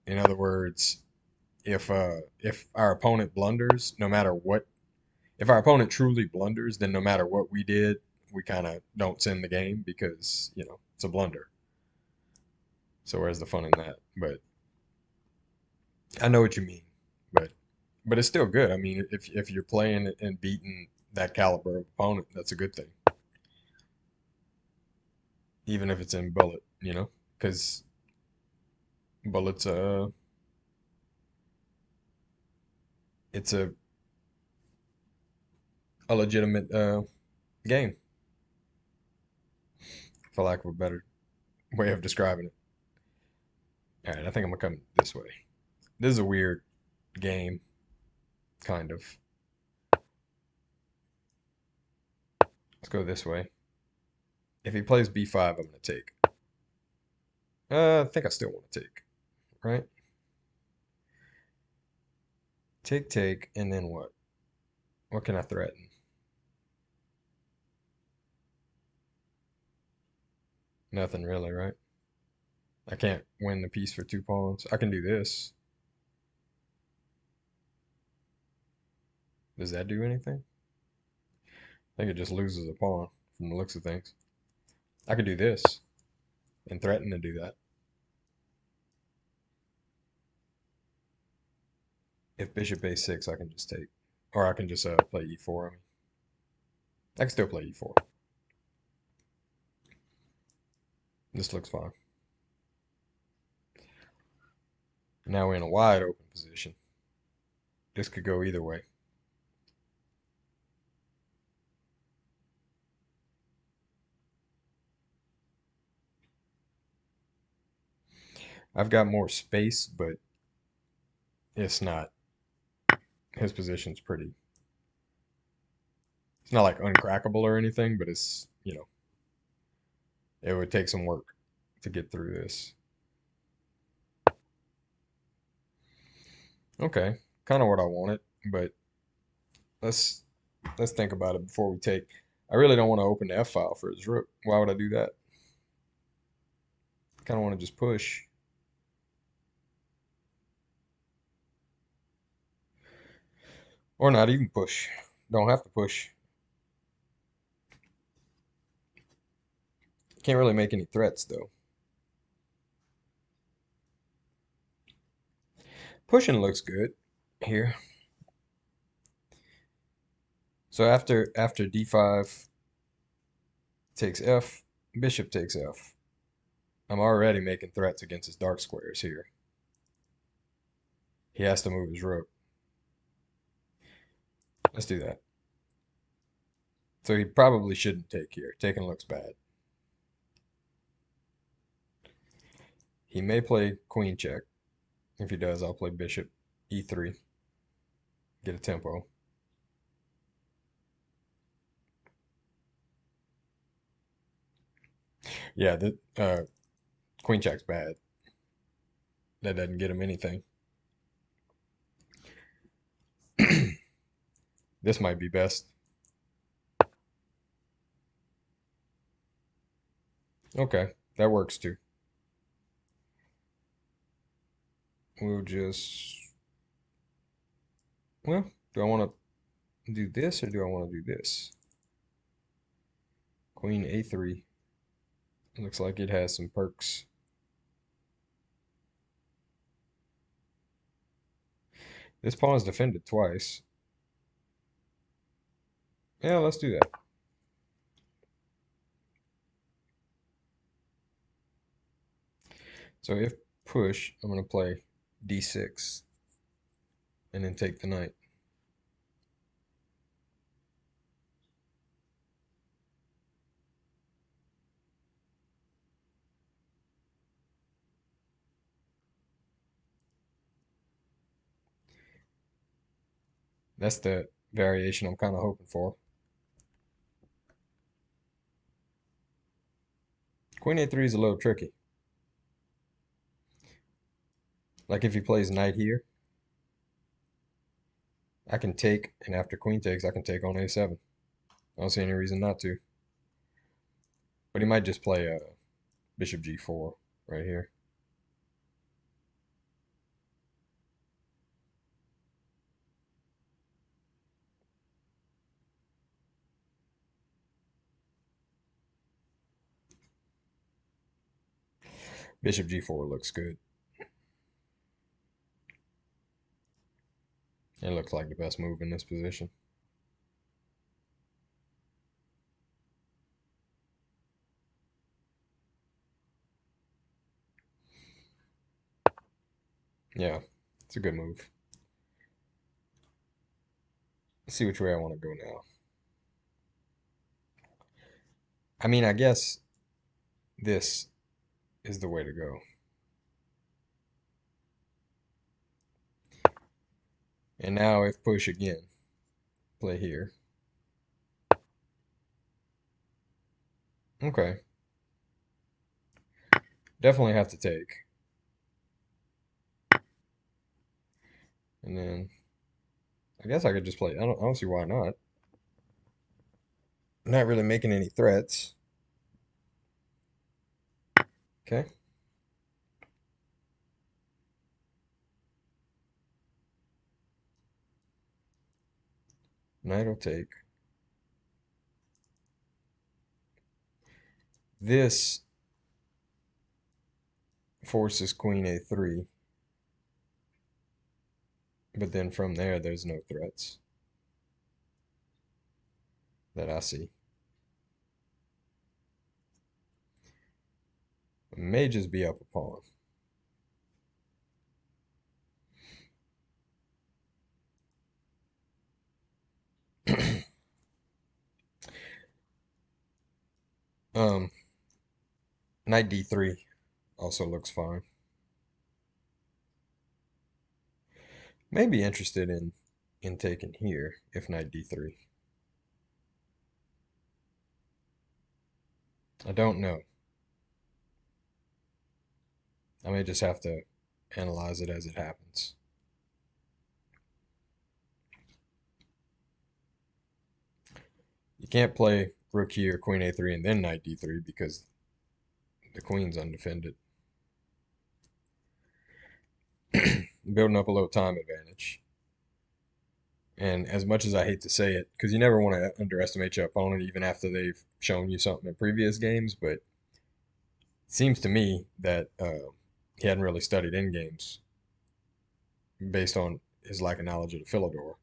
In other words, if our opponent blunders, no matter what, if our opponent truly blunders, then no matter what we did, we kind of don't send the game because, it's a blunder. So where's the fun in that? But I know what you mean. But it's still good. I mean, if you're playing and beating that caliber of opponent, that's a good thing. Even if it's in bullet, because bullets, it's a legitimate game, for lack of a better way of describing it. All right, I think I'm gonna come this way. This is a weird game, kind of. Let's go this way. If he plays b5, I'm gonna take. I think I still want to take, right? Take, take, and then what? What can I threaten? Nothing really, right? I can't win the piece for 2 pawns. I can do this. Does that do anything? I think it just loses a pawn from the looks of things. I could do this and threaten to do that. If bishop a6, I can just take. Or I can just play e4. I mean, I can still play e4. This looks fine. Now we're in a wide open position. This could go either way. I've got more space, but it's not. His position's pretty. It's not like uncrackable or anything, but it's, it would take some work to get through this. Okay, kind of what I wanted, but let's let's think about it before we take. I really don't want to open the F file for his rook. Why would I do that? I kind of want to just push. Or not even push. Don't have to push. Can't really make any threats though. Pushing looks good here. So after d5 takes f, bishop takes f. I'm already making threats against his dark squares here. He has to move his rook. Let's do that. So he probably shouldn't take here. Taking looks bad. He may play queen check. If he does, I'll play bishop e3. Get a tempo. Yeah, the queen check's bad. That doesn't get him anything. This might be best. Okay, that works too. We'll just, well, do I want to do this or do I want to do this? Queen a3. Looks like it has some perks. This pawn is defended twice. Yeah, let's do that. So if push, I'm going to play d6 and then take the knight. That's the variation I'm kind of hoping for. Queen a3 is a little tricky. Like if he plays knight here, I can take, and after queen takes, I can take on a7. I don't see any reason not to. But he might just play bishop g4 right here. Bishop g4 looks good. It looks like the best move in this position. Yeah, it's a good move. Let's see which way I want to go now. I mean, I guess this is the way to go. And now if push again, play here. Okay. Definitely have to take. And then I guess I could just play. I don't see why not. I'm not really making any threats. Okay. Knight will take. This forces queen a3. But then from there, there's no threats that I see. It may just be up a pawn. um, Knight d3 also looks fine. May be interested in taking here if knight d3. I don't know. I may just have to analyze it as it happens. You can't play rook here, queen a3, and then knight d3 because the queen's undefended. Building up a little time advantage. And as much as I hate to say it, because you never want to underestimate your opponent even after they've shown you something in previous games, but it seems to me that he hadn't really studied in games based on his lack of knowledge of the Philidor,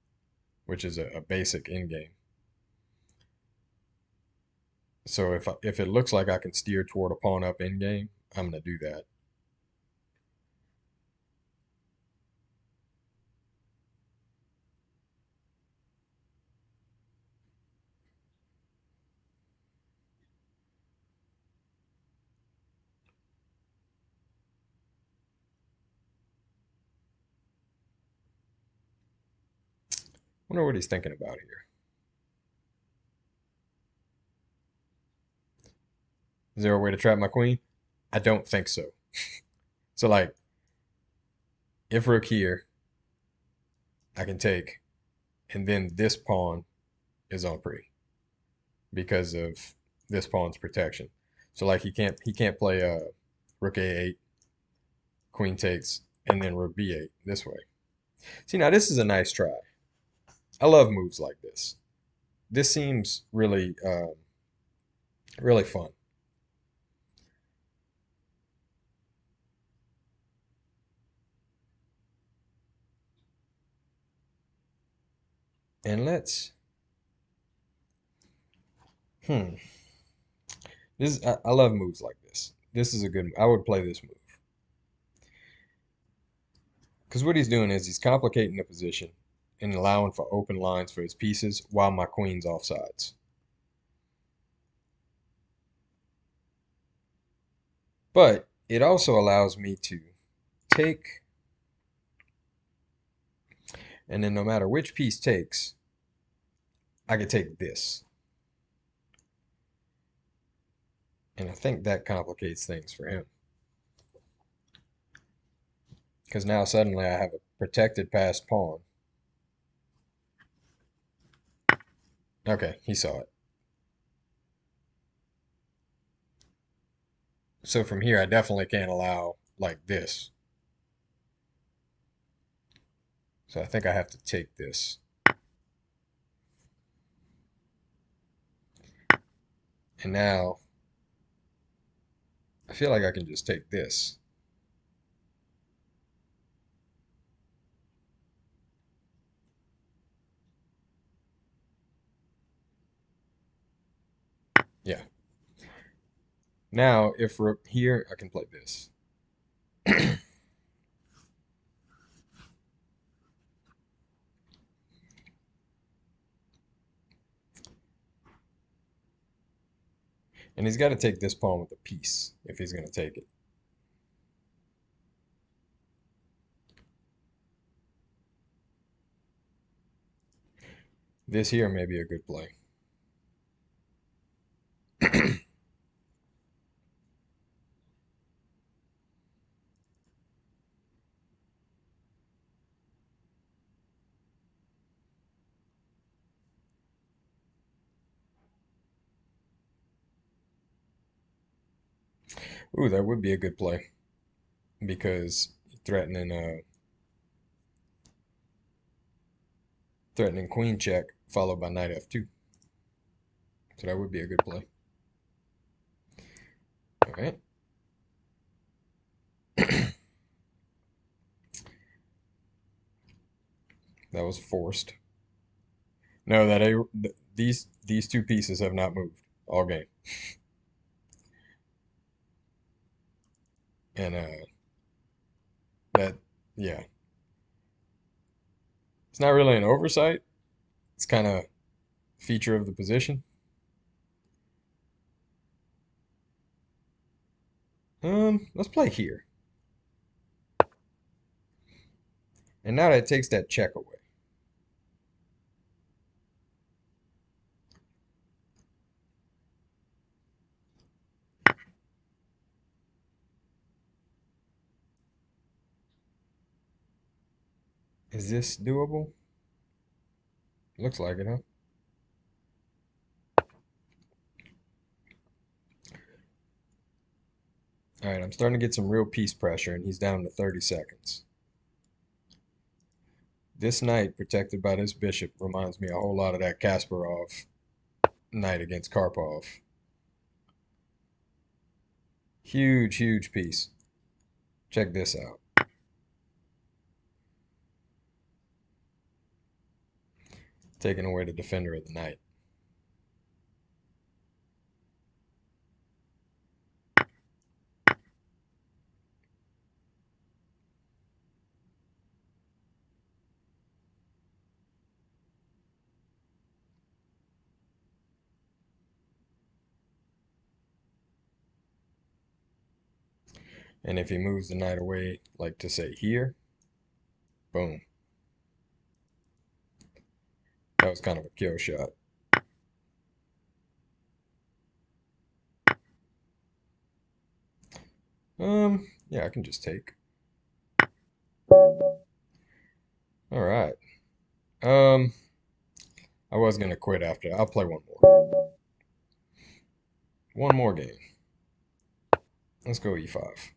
which is a basic in game. So if it looks like I can steer toward a pawn up in game, I'm going to do that. Wonder what he's thinking about here. Is there a way to trap my queen? I don't think so. So like, if rook here, I can take, and then this pawn is on pre because of this pawn's protection. So like he can't play rook a8, queen takes, and then rook b8 this way. See, now this is a nice try. I love moves like this. This seems really really fun. And let's hmm. I love moves like this. This is a good. I would play this move because what he's doing is he's complicating the position and allowing for open lines for his pieces while my queen's offsides. But it also allows me to take, and then no matter which piece takes, I could take this. And I think that complicates things for him. Because now suddenly I have a protected passed pawn. Okay, he saw it. So from here, I definitely can't allow like this. So I think I have to take this. And now I feel like I can just take this. Yeah. Now, if rook here, I can play this. And he's got to take this pawn with a piece if he's going to take it. This here may be a good play. Ooh, that would be a good play because threatening queen check followed by knight f2. So that would be a good play. All right. That was forced. No, these two pieces have not moved all game. And that yeah. It's not really an oversight. It's kind of feature of the position. Let's play here. And now that takes that check away. Is this doable? Looks like it, huh? All right, I'm starting to get some real piece pressure, and he's down to 30 seconds. This knight protected by this bishop reminds me a whole lot of that Kasparov knight against Karpov. Huge, huge piece. Check this out. Taking away the defender of the knight. And if he moves the knight away, like to say here, boom. That was kind of a kill shot. Yeah, I can just take. All right. Um, I was gonna quit after. I'll play one more. One more game. Let's go e5.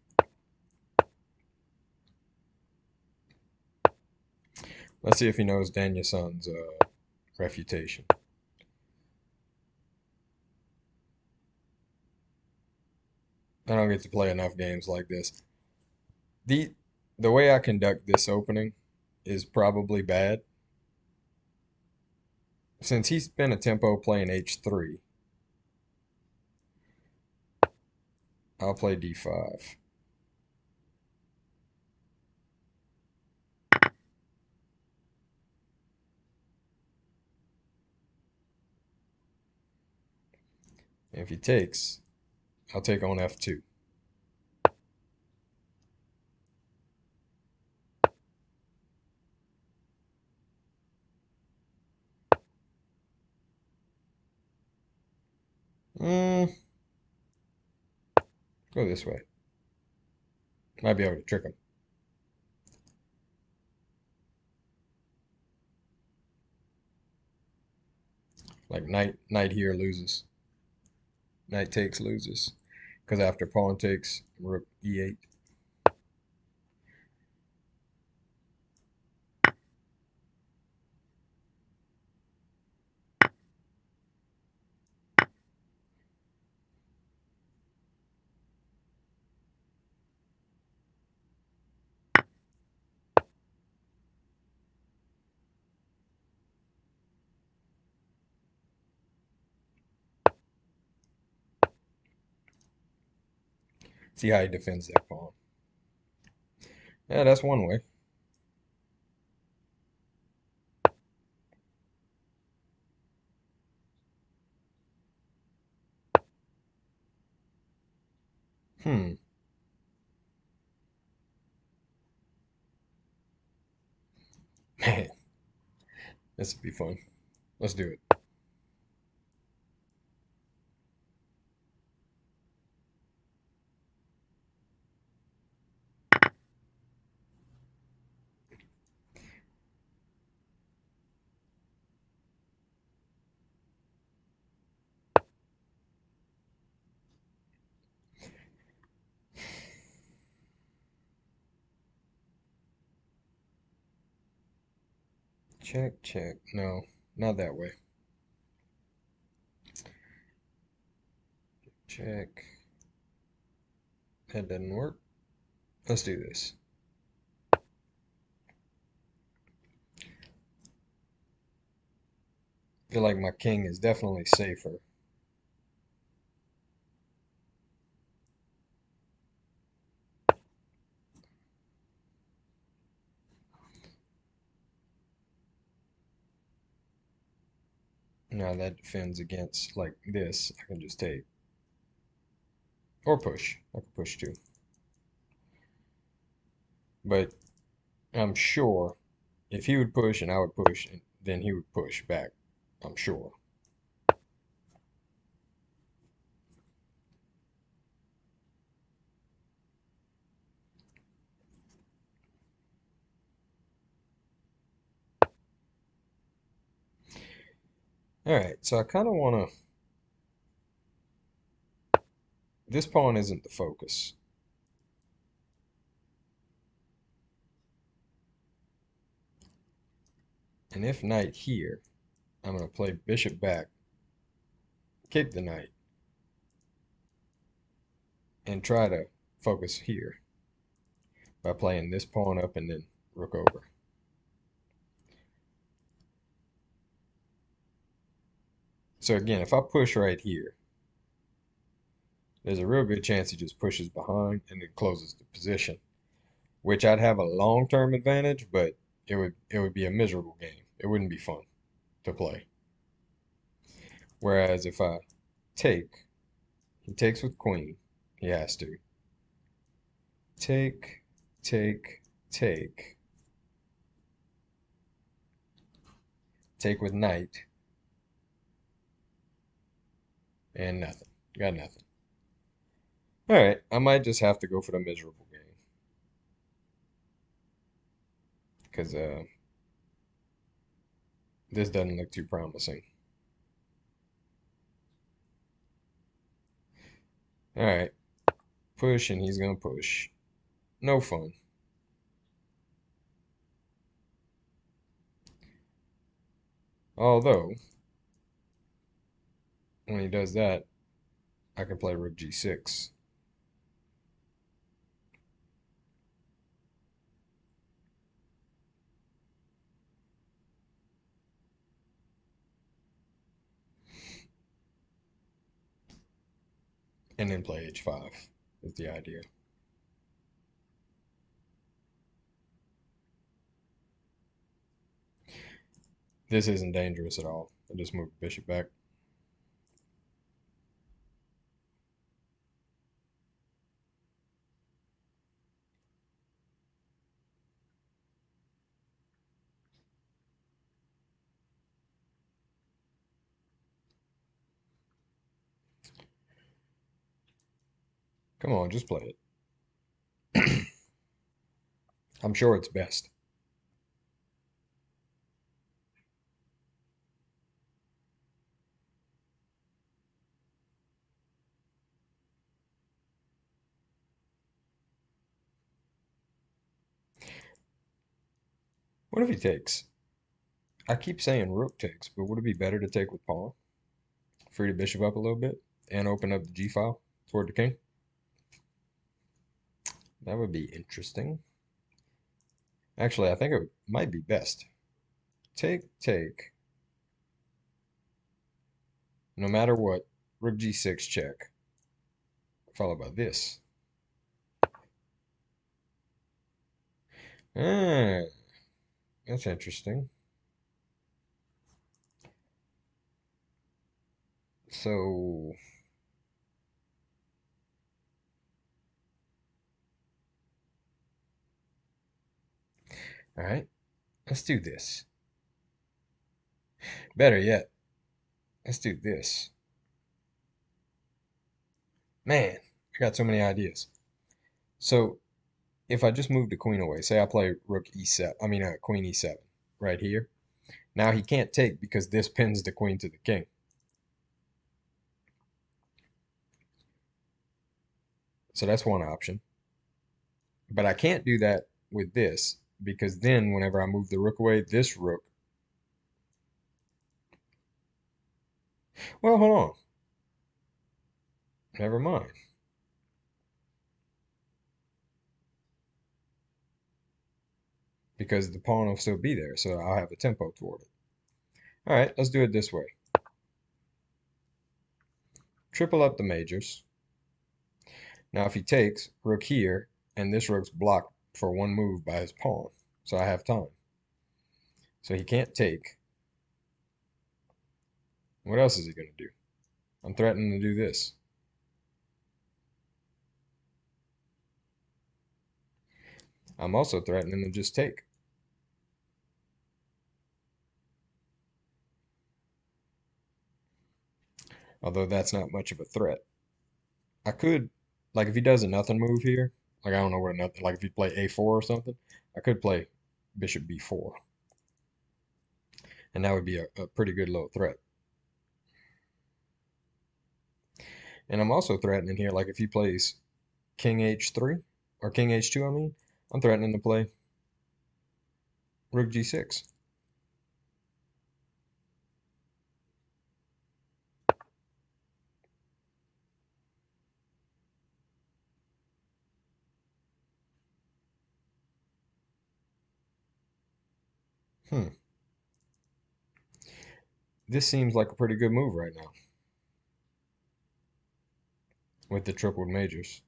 Let's see if he knows Danielson's refutation. I don't get to play enough games like this. The the way I conduct this opening is probably bad. Since he's been a tempo playing h3, I'll play d5. If he takes, I'll take on f2. Mm, go this way. Might be able to trick him. Like knight here loses. Knight takes loses. Because after pawn takes, rook e8. See how he defends that pawn. Yeah, that's one way. Hmm. Man, this would be fun. Let's do it. Check, check. No, not that way. Check. That doesn't work. Let's do this. Feel like my king is definitely safer. Now that defends against like this. I can just take. Or push. I can push too. But I'm sure if he would push and I would push, then he would push back. I'm sure. All right, so I kind of want to. This pawn isn't the focus. And if knight here, I'm going to play bishop back, kick the knight, and try to focus here by playing this pawn up and then rook over. So again, if I push right here, there's a real good chance he just pushes behind and then closes the position, which I'd have a long-term advantage, but it would be a miserable game. It wouldn't be fun to play. Whereas if I take, he takes with queen. He has to. Take, take, take. Take with knight. And nothing. Got nothing. Alright, I might just have to go for the miserable game. Because this doesn't look too promising. Alright, push and he's going to push. No fun. Although, when he does that, I can play rook g6. And then play h5 is the idea. This isn't dangerous at all. I just move the bishop back. Come on, just play it. I'm sure it's best. What if he takes? I keep saying rook takes, but would it be better to take with pawn? Free the bishop up a little bit and open up the g file toward the king? That would be interesting. Actually, I think it might be best. Take, take. No matter what, rook g6 check, followed by this. Ah, that's interesting. So, all right, let's do this. Better yet, let's do this. Man, I got so many ideas. So, if I just move the queen away, say I play rook e7, queen e7 right here. Now he can't take because this pins the queen to the king. So that's one option. But I can't do that with this because then whenever I move the rook away, this rook. Well, hold on. Never mind. Because the pawn will still be there, so I'll have a tempo toward it. All right, let's do it this way. Triple up the majors. Now if he takes rook here, and this rook's blocked for one move by his pawn, so I have time. So he can't take. What else is he going to do? I'm threatening to do this. I'm also threatening to just take. Although that's not much of a threat. I could, like if he does a nothing move here, like I don't know what nothing, like if he play a4 or something, I could play bishop b4. And that would be a pretty good little threat. And I'm also threatening here, like if he plays king h3, or king h2, I mean, I'm threatening to play rook g6. Hmm. This seems like a pretty good move right now with the tripled majors.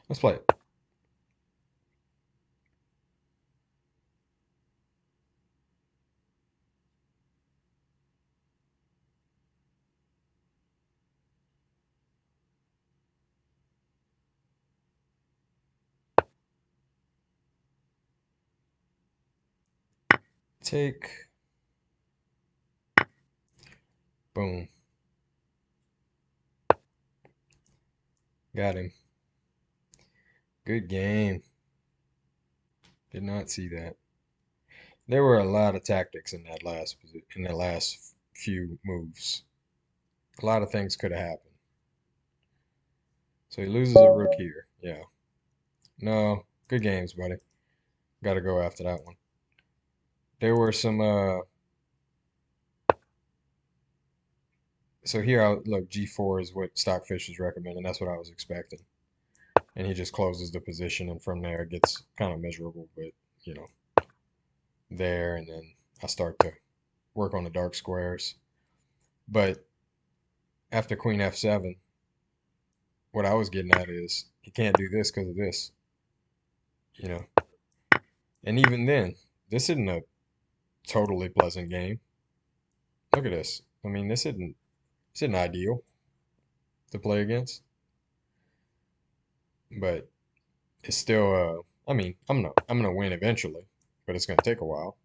Let's play it. Take. Boom. Got him. Good game. Did not see that. There were a lot of tactics in that last few moves. A lot of things could have happened. So he loses a rook here. Yeah. No, good games, buddy. Got to go after that one. There were some so here I look, G4 is what Stockfish is recommending. That's what I was expecting. And he just closes the position and from there it gets kind of miserable, but you know, there and then I start to work on the dark squares. But after Queen F7, what I was getting at is he can't do this because of this, you know. And even then, this isn't a totally pleasant game. Look at this. I mean, this isn't ideal to play against, but it's still I mean, I'm gonna win eventually, but it's gonna take a while.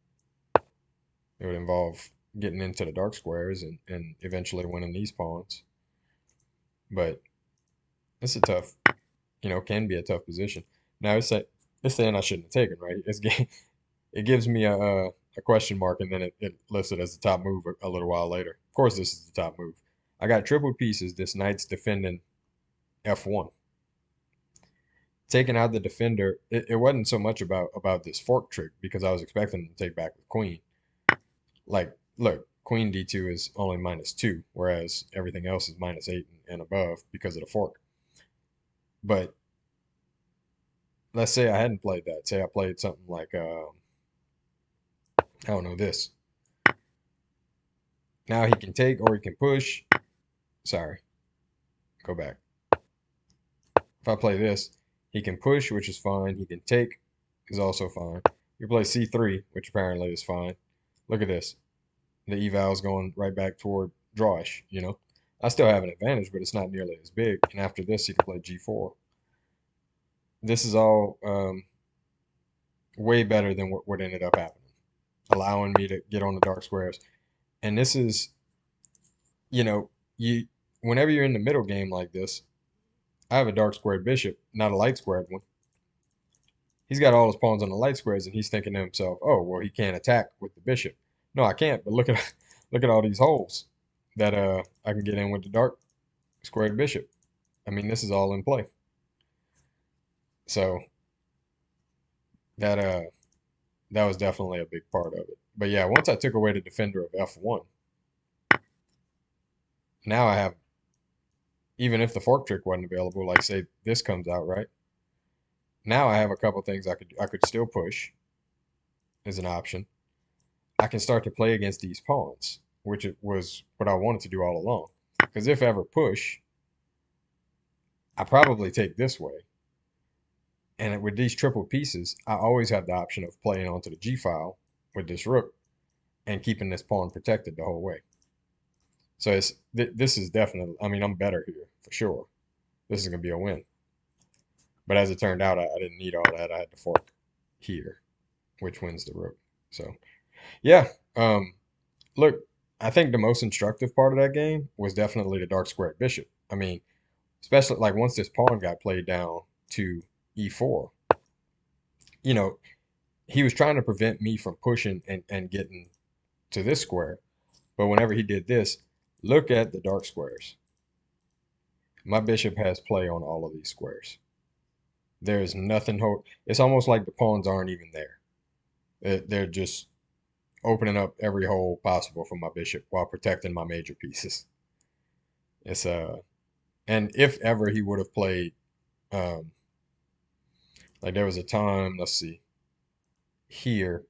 It would involve getting into the dark squares and eventually winning these pawns. But it's a tough, can be a tough position. Now it's saying I shouldn't have taken, right? It gives me a question mark and then it lists it as the top move a little while later. Of course, this is the top move. I got tripled pieces. This knight's defending f1. Taking out the defender, it wasn't so much about this fork trick because I was expecting him to take back the queen. Like, look, queen d2 is only -2, whereas everything else is -8 and above because of the fork. But let's say I hadn't played that. Say I played something like, I don't know, this. Now he can take or he can push. Sorry, go back. If I play this, he can push, which is fine. He can take, is also fine. You play c3, which apparently is fine. Look at this. The eval is going right back toward drawish, you know. I still have an advantage, but it's not nearly as big. And after this, he can play g4. This is all way better than what ended up happening, allowing me to get on the dark squares. And this is, you know, you whenever you're in the middle game like this, I have a dark squared bishop, not a light squared one. He's got all his pawns on the light squares, and he's thinking to himself, "Oh, well, he can't attack with the bishop." No, I can't. But look at look at all these holes that I can get in with the dark squared bishop. I mean, this is all in play. So that that was definitely a big part of it. But yeah, once I took away the defender of f1, now I have, even if the fork trick wasn't available, like say this comes out, right? Now I have a couple things I could still push as an option. I can start to play against these pawns, which it was what I wanted to do all along. Because if ever push, I probably take this way. And with these triple pieces, I always have the option of playing onto the G file with this rook and keeping this pawn protected the whole way. So this is definitely, I mean, I'm better here for sure. This is going to be a win. But as it turned out, I didn't need all that. I had to fork here, which wins the rook. So yeah, look, I think the most instructive part of that game was definitely the dark squared bishop. I mean, especially like once this pawn got played down to e4, you know, he was trying to prevent me from pushing and getting to this square. But whenever he did this, look at the dark squares. My bishop has play on all of these squares. There's nothing. It's almost like the pawns aren't even there. They're just opening up every hole possible for my bishop while protecting my major pieces. It's and if ever he would have played, um, like there was a time, let's see, here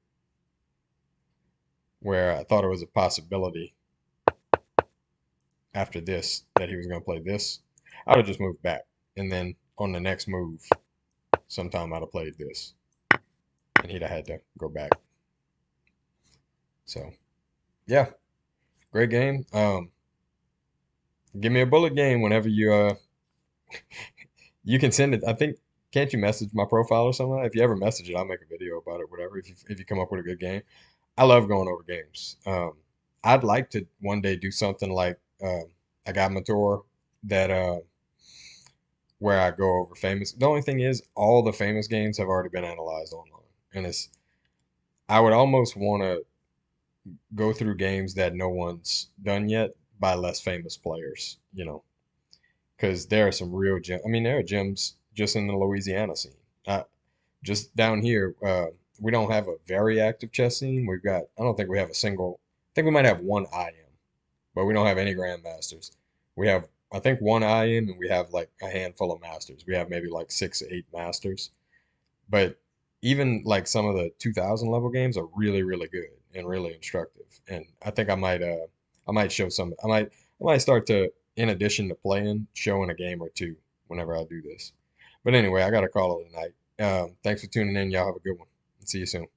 where I thought it was a possibility after this that he was going to play this. I would have just moved back, and then on the next move, sometime I'd have played this, and he'd have had to go back. So yeah, great game. Give me a bullet game whenever you can send it. I think, can't you message my profile or something? If you ever message it, I'll make a video about it, whatever. If you come up with a good game, I love going over games. I'd like to one day do something like I got my tour that where I go over famous. The only thing is, all the famous games have already been analyzed online, and it's I would almost want to go through games that no one's done yet by less famous players, you know, because there are some real gems. I mean, there are gems just in the Louisiana scene. Just down here, we don't have a very active chess scene. I don't think we have a single, I think we might have one IM, but we don't have any grandmasters. We have, I think, one IM and we have like a handful of masters. We have maybe like 6, 8 masters. But even like some of the 2000 level games are really, really good and really instructive. And I think I might show some, I might start to, in addition to playing, showing a game or two whenever I do this. But anyway, I got to call it a night. Thanks for tuning in. Y'all have a good one. See you soon.